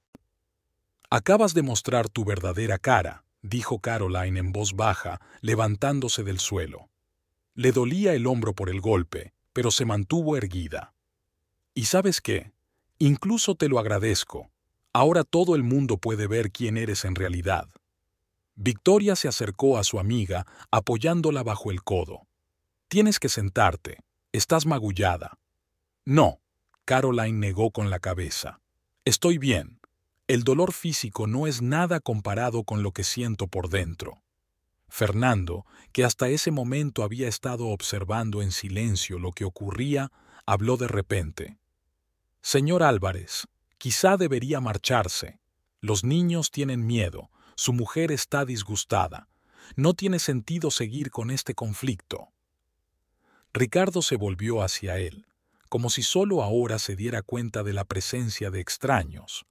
Acabas de mostrar tu verdadera cara, dijo Caroline en voz baja, levantándose del suelo. Le dolía el hombro por el golpe, pero se mantuvo erguida. ¿Y sabes qué? Incluso te lo agradezco. Ahora todo el mundo puede ver quién eres en realidad. Victoria se acercó a su amiga, apoyándola bajo el codo. Tienes que sentarte. Estás magullada. No, Caroline negó con la cabeza. Estoy bien. El dolor físico no es nada comparado con lo que siento por dentro. Fernando, que hasta ese momento había estado observando en silencio lo que ocurría, habló de repente. Señor Álvarez, quizá debería marcharse. Los niños tienen miedo, su mujer está disgustada. No tiene sentido seguir con este conflicto. Ricardo se volvió hacia él, como si solo ahora se diera cuenta de la presencia de extraños.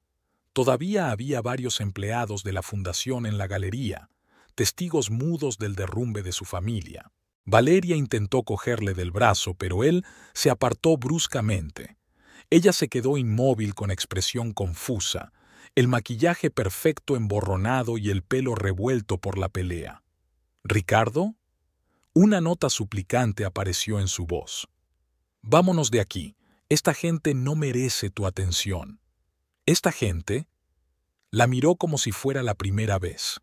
Todavía había varios empleados de la fundación en la galería, testigos mudos del derrumbe de su familia. Valeria intentó cogerle del brazo, pero él se apartó bruscamente. Ella se quedó inmóvil con expresión confusa, el maquillaje perfecto emborronado y el pelo revuelto por la pelea. ¿Ricardo? Una nota suplicante apareció en su voz. Vámonos de aquí. Esta gente no merece tu atención. ¿Esta gente? La miró como si fuera la primera vez.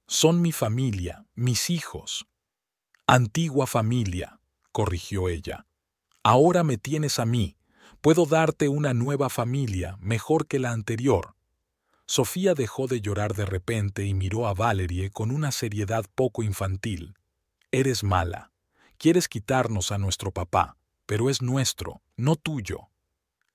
Son mi familia, mis hijos. Antigua familia, corrigió ella. Ahora me tienes a mí. Puedo darte una nueva familia, mejor que la anterior. Sofía dejó de llorar de repente y miró a Valerie con una seriedad poco infantil. Eres mala. Quieres quitarnos a nuestro papá, pero es nuestro, no tuyo.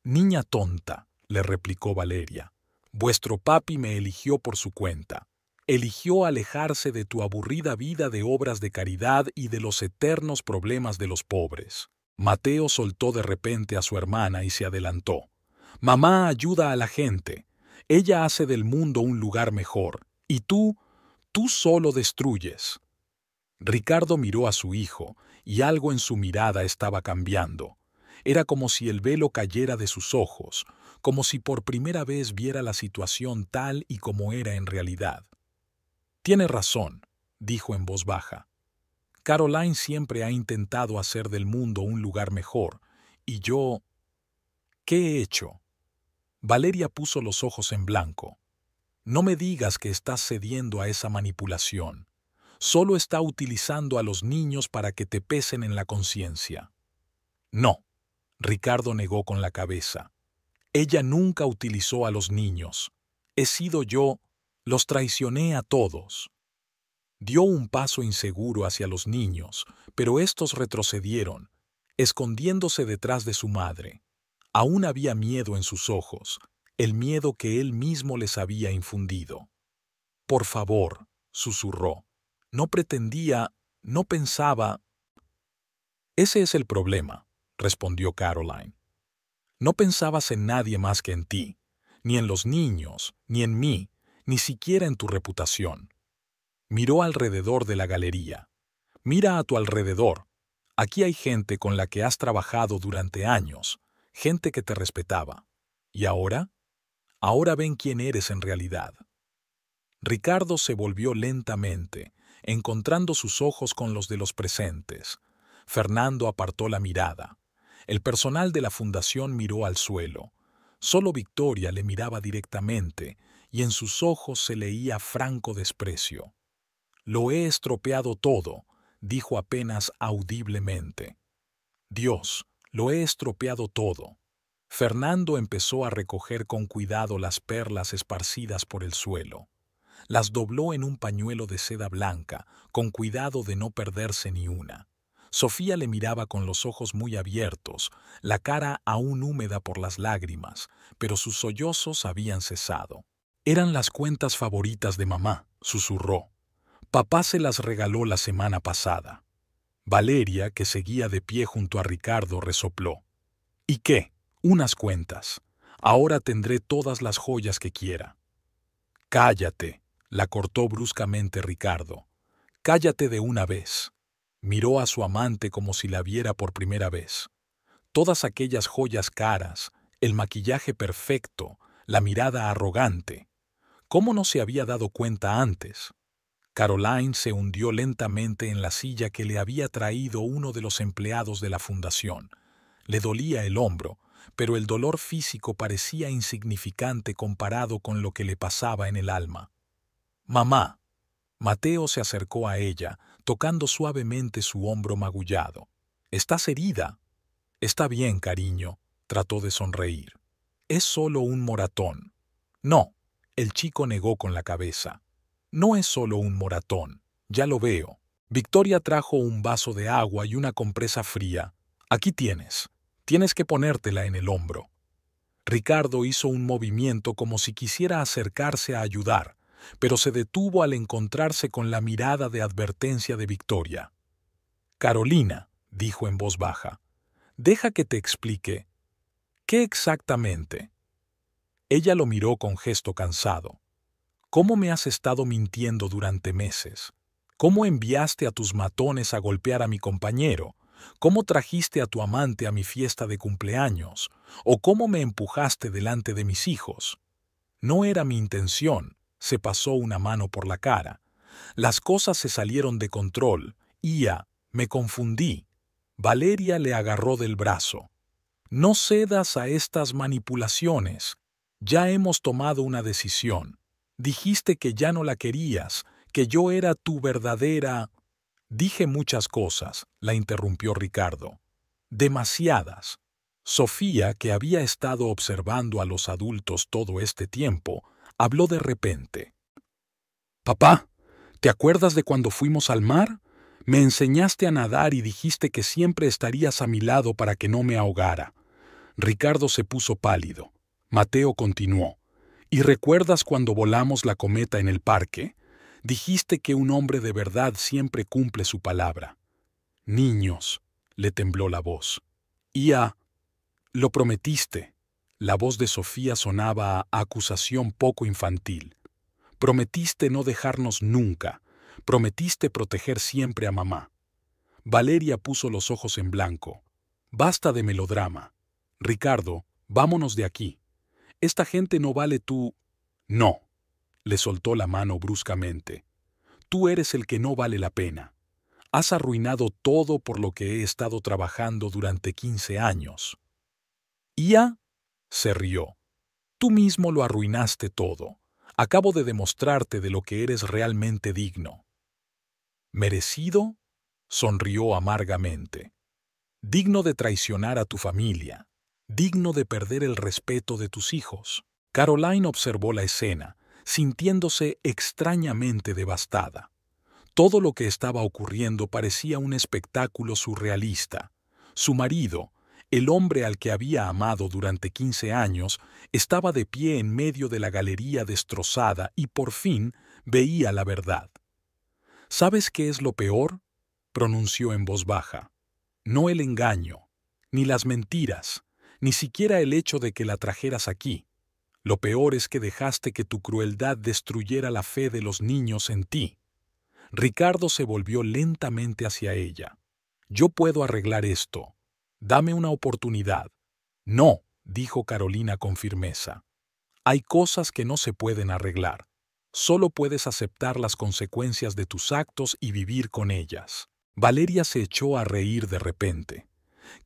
Niña tonta, le replicó Valeria. Vuestro papi me eligió por su cuenta. Eligió alejarse de tu aburrida vida de obras de caridad y de los eternos problemas de los pobres. Mateo soltó de repente a su hermana y se adelantó. Mamá ayuda a la gente. Ella hace del mundo un lugar mejor. Y tú solo destruyes. Ricardo miró a su hijo, y algo en su mirada estaba cambiando. Era como si el velo cayera de sus ojos, como si por primera vez viera la situación tal y como era en realidad. Tiene razón, dijo en voz baja. Caroline siempre ha intentado hacer del mundo un lugar mejor, y yo... ¿Qué he hecho? Valeria puso los ojos en blanco. No me digas que estás cediendo a esa manipulación. Solo está utilizando a los niños para que te pesen en la conciencia. No, Ricardo negó con la cabeza. Ella nunca utilizó a los niños. He sido yo, los traicioné a todos. Dio un paso inseguro hacia los niños, pero estos retrocedieron, escondiéndose detrás de su madre. Aún había miedo en sus ojos, el miedo que él mismo les había infundido. Por favor, susurró. No pretendía, no pensaba. Ese es el problema, respondió Caroline. No pensabas en nadie más que en ti, ni en los niños, ni en mí, ni siquiera en tu reputación. Miró alrededor de la galería. Mira a tu alrededor. Aquí hay gente con la que has trabajado durante años, gente que te respetaba. ¿Y ahora? Ahora ven quién eres en realidad. Ricardo se volvió lentamente, encontrando sus ojos con los de los presentes. Fernando apartó la mirada. El personal de la fundación miró al suelo. Solo Victoria le miraba directamente, y en sus ojos se leía franco desprecio. «Lo he estropeado todo», dijo apenas audiblemente. «Dios, lo he estropeado todo». Fernando empezó a recoger con cuidado las perlas esparcidas por el suelo. Las dobló en un pañuelo de seda blanca, con cuidado de no perderse ni una. Sofía le miraba con los ojos muy abiertos, la cara aún húmeda por las lágrimas, pero sus sollozos habían cesado. «Eran las cuentas favoritas de mamá», susurró. «Papá se las regaló la semana pasada». Valeria, que seguía de pie junto a Ricardo, resopló. «¿Y qué? Unas cuentas. Ahora tendré todas las joyas que quiera». «Cállate», la cortó bruscamente Ricardo. «Cállate de una vez». Miró a su amante como si la viera por primera vez. Todas aquellas joyas caras, el maquillaje perfecto, la mirada arrogante. ¿Cómo no se había dado cuenta antes? Caroline se hundió lentamente en la silla que le había traído uno de los empleados de la fundación. Le dolía el hombro, pero el dolor físico parecía insignificante comparado con lo que le pasaba en el alma. «Mamá». Mateo se acercó a ella, tocando suavemente su hombro magullado. «¿Estás herida?» «Está bien, cariño», trató de sonreír. «Es solo un moratón». «No», el chico negó con la cabeza. «No es solo un moratón, ya lo veo». Victoria trajo un vaso de agua y una compresa fría. «Aquí tienes. Tienes que ponértela en el hombro». Ricardo hizo un movimiento como si quisiera acercarse a ayudar, pero se detuvo al encontrarse con la mirada de advertencia de Victoria. «Carolina», dijo en voz baja, «deja que te explique». «¿Qué exactamente?» Ella lo miró con gesto cansado. «¿Cómo me has estado mintiendo durante meses? ¿Cómo enviaste a tus matones a golpear a mi compañero? ¿Cómo trajiste a tu amante a mi fiesta de cumpleaños? ¿O cómo me empujaste delante de mis hijos? No era mi intención», se pasó una mano por la cara. «Las cosas se salieron de control. Me confundí». Valeria le agarró del brazo. «No cedas a estas manipulaciones. Ya hemos tomado una decisión. Dijiste que ya no la querías, que yo era tu verdadera...» «Dije muchas cosas», la interrumpió Ricardo. «Demasiadas». Sofía, que había estado observando a los adultos todo este tiempo, habló de repente. «Papá, ¿te acuerdas de cuando fuimos al mar? Me enseñaste a nadar y dijiste que siempre estarías a mi lado para que no me ahogara». Ricardo se puso pálido. Mateo continuó. ¿Y recuerdas cuando volamos la cometa en el parque? Dijiste que un hombre de verdad siempre cumple su palabra. Niños, le tembló la voz. Ia, lo prometiste. La voz de Sofía sonaba a acusación poco infantil. Prometiste no dejarnos nunca. Prometiste proteger siempre a mamá. Valeria puso los ojos en blanco. Basta de melodrama. Ricardo, vámonos de aquí. Esta gente no vale tu... No. Le soltó la mano bruscamente. Tú eres el que no vale la pena. Has arruinado todo por lo que he estado trabajando durante 15 años. Ia se rió. Tú mismo lo arruinaste todo. Acabo de demostrarte de lo que eres realmente digno. ¿Merecido? Sonrió amargamente. Digno de traicionar a tu familia. Digno de perder el respeto de tus hijos. Caroline observó la escena, sintiéndose extrañamente devastada. Todo lo que estaba ocurriendo parecía un espectáculo surrealista. Su marido, el hombre al que había amado durante 15 años, estaba de pie en medio de la galería destrozada y por fin veía la verdad. ¿Sabes qué es lo peor?, pronunció en voz baja. No el engaño, ni las mentiras, ni siquiera el hecho de que la trajeras aquí. Lo peor es que dejaste que tu crueldad destruyera la fe de los niños en ti. Ricardo se volvió lentamente hacia ella. Yo puedo arreglar esto. Dame una oportunidad. No, dijo Carolina con firmeza. Hay cosas que no se pueden arreglar. Solo puedes aceptar las consecuencias de tus actos y vivir con ellas. Valeria se echó a reír de repente.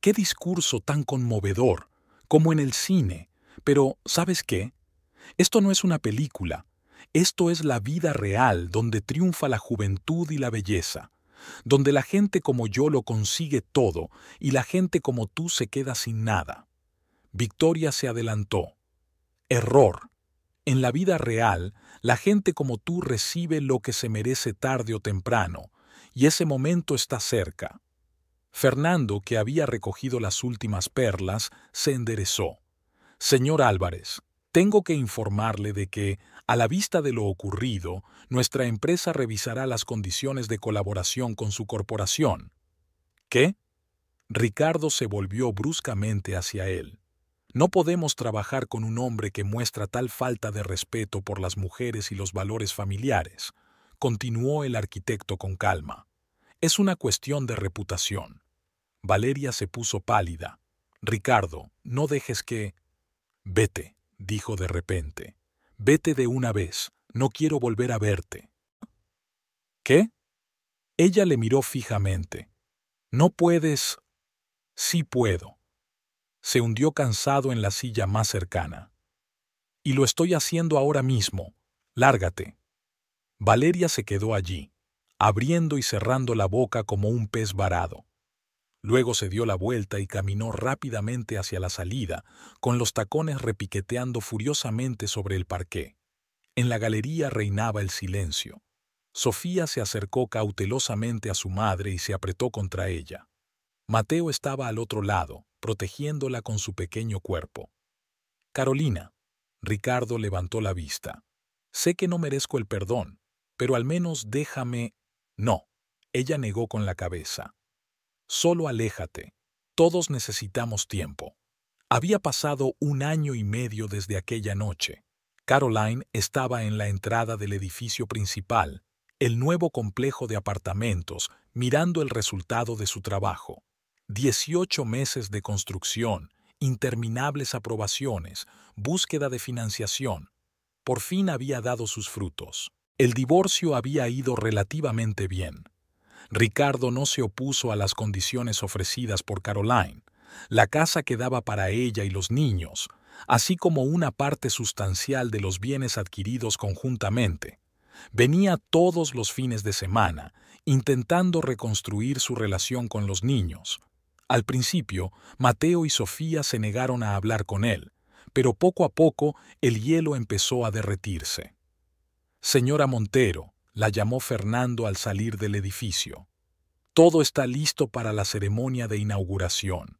¡Qué discurso tan conmovedor! Como en el cine. Pero, ¿sabes qué? Esto no es una película. Esto es la vida real, donde triunfa la juventud y la belleza, donde la gente como yo lo consigue todo y la gente como tú se queda sin nada. Victoria se adelantó. Error. En la vida real, la gente como tú recibe lo que se merece tarde o temprano, y ese momento está cerca. Fernando, que había recogido las últimas perlas, se enderezó. Señor Álvarez, tengo que informarle de que, a la vista de lo ocurrido, nuestra empresa revisará las condiciones de colaboración con su corporación. ¿Qué? Ricardo se volvió bruscamente hacia él. No podemos trabajar con un hombre que muestra tal falta de respeto por las mujeres y los valores familiares, continuó el arquitecto con calma. Es una cuestión de reputación. Valeria se puso pálida. Ricardo, no dejes que... Vete, dijo de repente. Vete de una vez. No quiero volver a verte. ¿Qué? Ella le miró fijamente. No puedes... Sí puedo. Se hundió cansado en la silla más cercana. Y lo estoy haciendo ahora mismo. Lárgate. Valeria se quedó allí, abriendo y cerrando la boca como un pez varado. Luego se dio la vuelta y caminó rápidamente hacia la salida, con los tacones repiqueteando furiosamente sobre el parqué. En la galería reinaba el silencio. Sofía se acercó cautelosamente a su madre y se apretó contra ella. Mateo estaba al otro lado, protegiéndola con su pequeño cuerpo. Carolina. Ricardo levantó la vista. Sé que no merezco el perdón, pero al menos déjame... No. Ella negó con la cabeza. Solo aléjate. Todos necesitamos tiempo. Había pasado 1 año y medio desde aquella noche. Caroline estaba en la entrada del edificio principal, el nuevo complejo de apartamentos, mirando el resultado de su trabajo. 18 meses de construcción, interminables aprobaciones, búsqueda de financiación. Por fin había dado sus frutos. El divorcio había ido relativamente bien. Ricardo no se opuso a las condiciones ofrecidas por Caroline. La casa quedaba para ella y los niños, así como una parte sustancial de los bienes adquiridos conjuntamente. Venía todos los fines de semana, intentando reconstruir su relación con los niños. Al principio, Mateo y Sofía se negaron a hablar con él, pero poco a poco el hielo empezó a derretirse. Señora Montero, la llamó Fernando al salir del edificio. Todo está listo para la ceremonia de inauguración.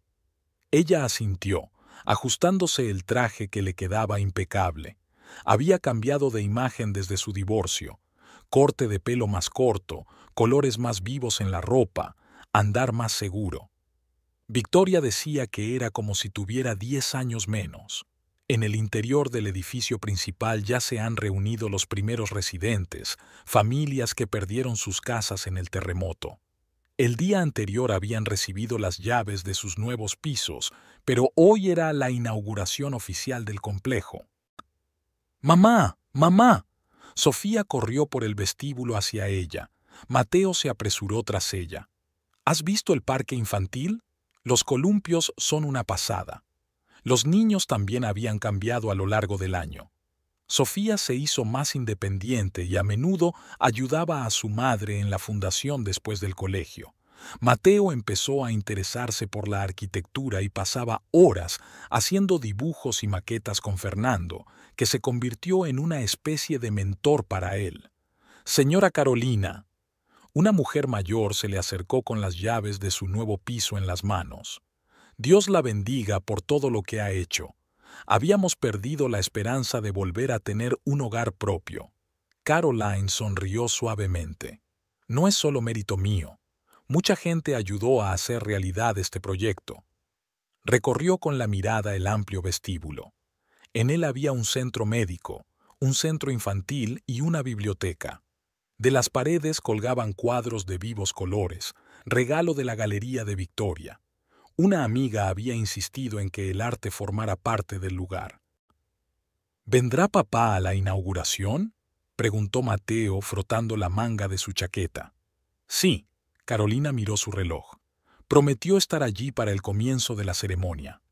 Ella asintió, ajustándose el traje que le quedaba impecable. Había cambiado de imagen desde su divorcio. Corte de pelo más corto, colores más vivos en la ropa, andar más seguro. Victoria decía que era como si tuviera 10 años menos. En el interior del edificio principal ya se han reunido los primeros residentes, familias que perdieron sus casas en el terremoto. El día anterior habían recibido las llaves de sus nuevos pisos, pero hoy era la inauguración oficial del complejo. ¡Mamá! ¡Mamá! Sofía corrió por el vestíbulo hacia ella. Mateo se apresuró tras ella. ¿Has visto el parque infantil? Los columpios son una pasada. Los niños también habían cambiado a lo largo del año. Sofía se hizo más independiente y a menudo ayudaba a su madre en la fundación después del colegio. Mateo empezó a interesarse por la arquitectura y pasaba horas haciendo dibujos y maquetas con Fernando, que se convirtió en una especie de mentor para él. Señora Carolina. Una mujer mayor se le acercó con las llaves de su nuevo piso en las manos. Dios la bendiga por todo lo que ha hecho. Habíamos perdido la esperanza de volver a tener un hogar propio. Caroline sonrió suavemente. No es solo mérito mío. Mucha gente ayudó a hacer realidad este proyecto. Recorrió con la mirada el amplio vestíbulo. En él había un centro médico, un centro infantil y una biblioteca. De las paredes colgaban cuadros de vivos colores, regalo de la Galería de Victoria. Una amiga había insistido en que el arte formara parte del lugar. ¿Vendrá papá a la inauguración?, preguntó Mateo frotando la manga de su chaqueta. Sí, Carolina miró su reloj. Prometió estar allí para el comienzo de la ceremonia.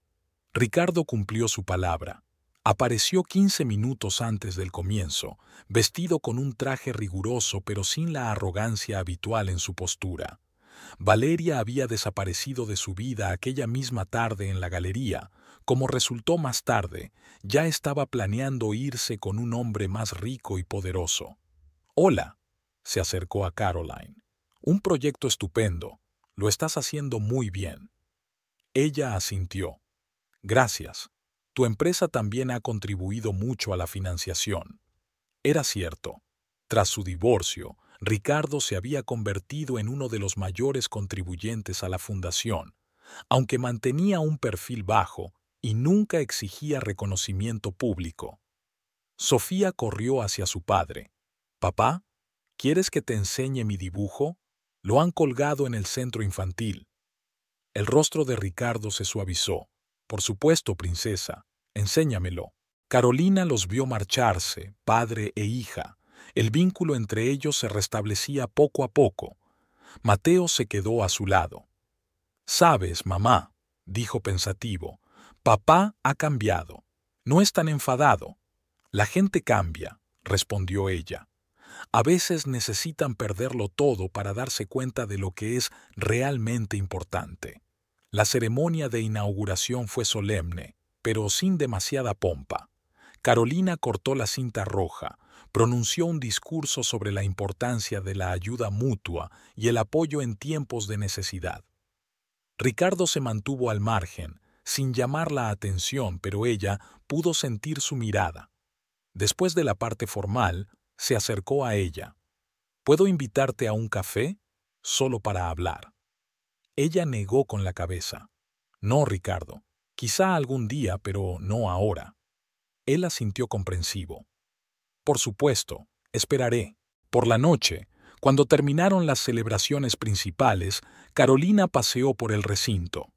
Ricardo cumplió su palabra. Apareció 15 minutos antes del comienzo, vestido con un traje riguroso pero sin la arrogancia habitual en su postura. Valeria había desaparecido de su vida aquella misma tarde en la galería. Como resultó más tarde, ya estaba planeando irse con un hombre más rico y poderoso. «Hola», se acercó a Caroline. «Un proyecto estupendo. Lo estás haciendo muy bien». Ella asintió. «Gracias. Tu empresa también ha contribuido mucho a la financiación». Era cierto. Tras su divorcio, Ricardo se había convertido en uno de los mayores contribuyentes a la fundación, aunque mantenía un perfil bajo y nunca exigía reconocimiento público. Sofía corrió hacia su padre. «Papá, ¿quieres que te enseñe mi dibujo? Lo han colgado en el centro infantil». El rostro de Ricardo se suavizó. «Por supuesto, princesa, enséñamelo». Carolina los vio marcharse, padre e hija. El vínculo entre ellos se restablecía poco a poco. Mateo se quedó a su lado. «Sabes, mamá», dijo pensativo, «papá ha cambiado. No es tan enfadado». «La gente cambia», respondió ella. «A veces necesitan perderlo todo para darse cuenta de lo que es realmente importante». La ceremonia de inauguración fue solemne, pero sin demasiada pompa. Carolina cortó la cinta roja, pronunció un discurso sobre la importancia de la ayuda mutua y el apoyo en tiempos de necesidad. Ricardo se mantuvo al margen, sin llamar la atención, pero ella pudo sentir su mirada. Después de la parte formal, se acercó a ella. «¿Puedo invitarte a un café? Solo para hablar». Ella negó con la cabeza. «No, Ricardo. Quizá algún día, pero no ahora». Él asintió comprensivo. «Por supuesto, esperaré». Por la noche, cuando terminaron las celebraciones principales, Carolina paseó por el recinto.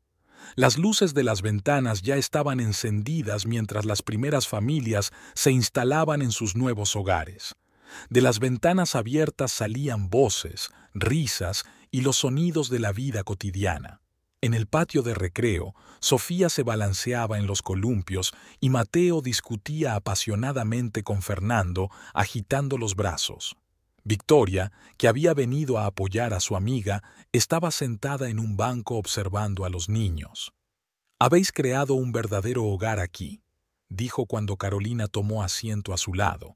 Las luces de las ventanas ya estaban encendidas mientras las primeras familias se instalaban en sus nuevos hogares. De las ventanas abiertas salían voces, risas y los sonidos de la vida cotidiana. En el patio de recreo, Sofía se balanceaba en los columpios y Mateo discutía apasionadamente con Fernando, agitando los brazos. Victoria, que había venido a apoyar a su amiga, estaba sentada en un banco observando a los niños. «Habéis creado un verdadero hogar aquí», dijo cuando Carolina tomó asiento a su lado.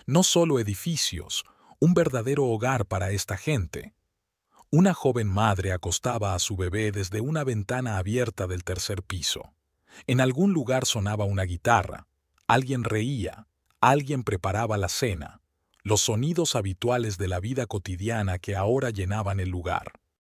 «No solo edificios, un verdadero hogar para esta gente». Una joven madre acostaba a su bebé desde una ventana abierta del tercer piso. En algún lugar sonaba una guitarra. Alguien reía. Alguien preparaba la cena, los sonidos habituales de la vida cotidiana que ahora llenaban el lugar.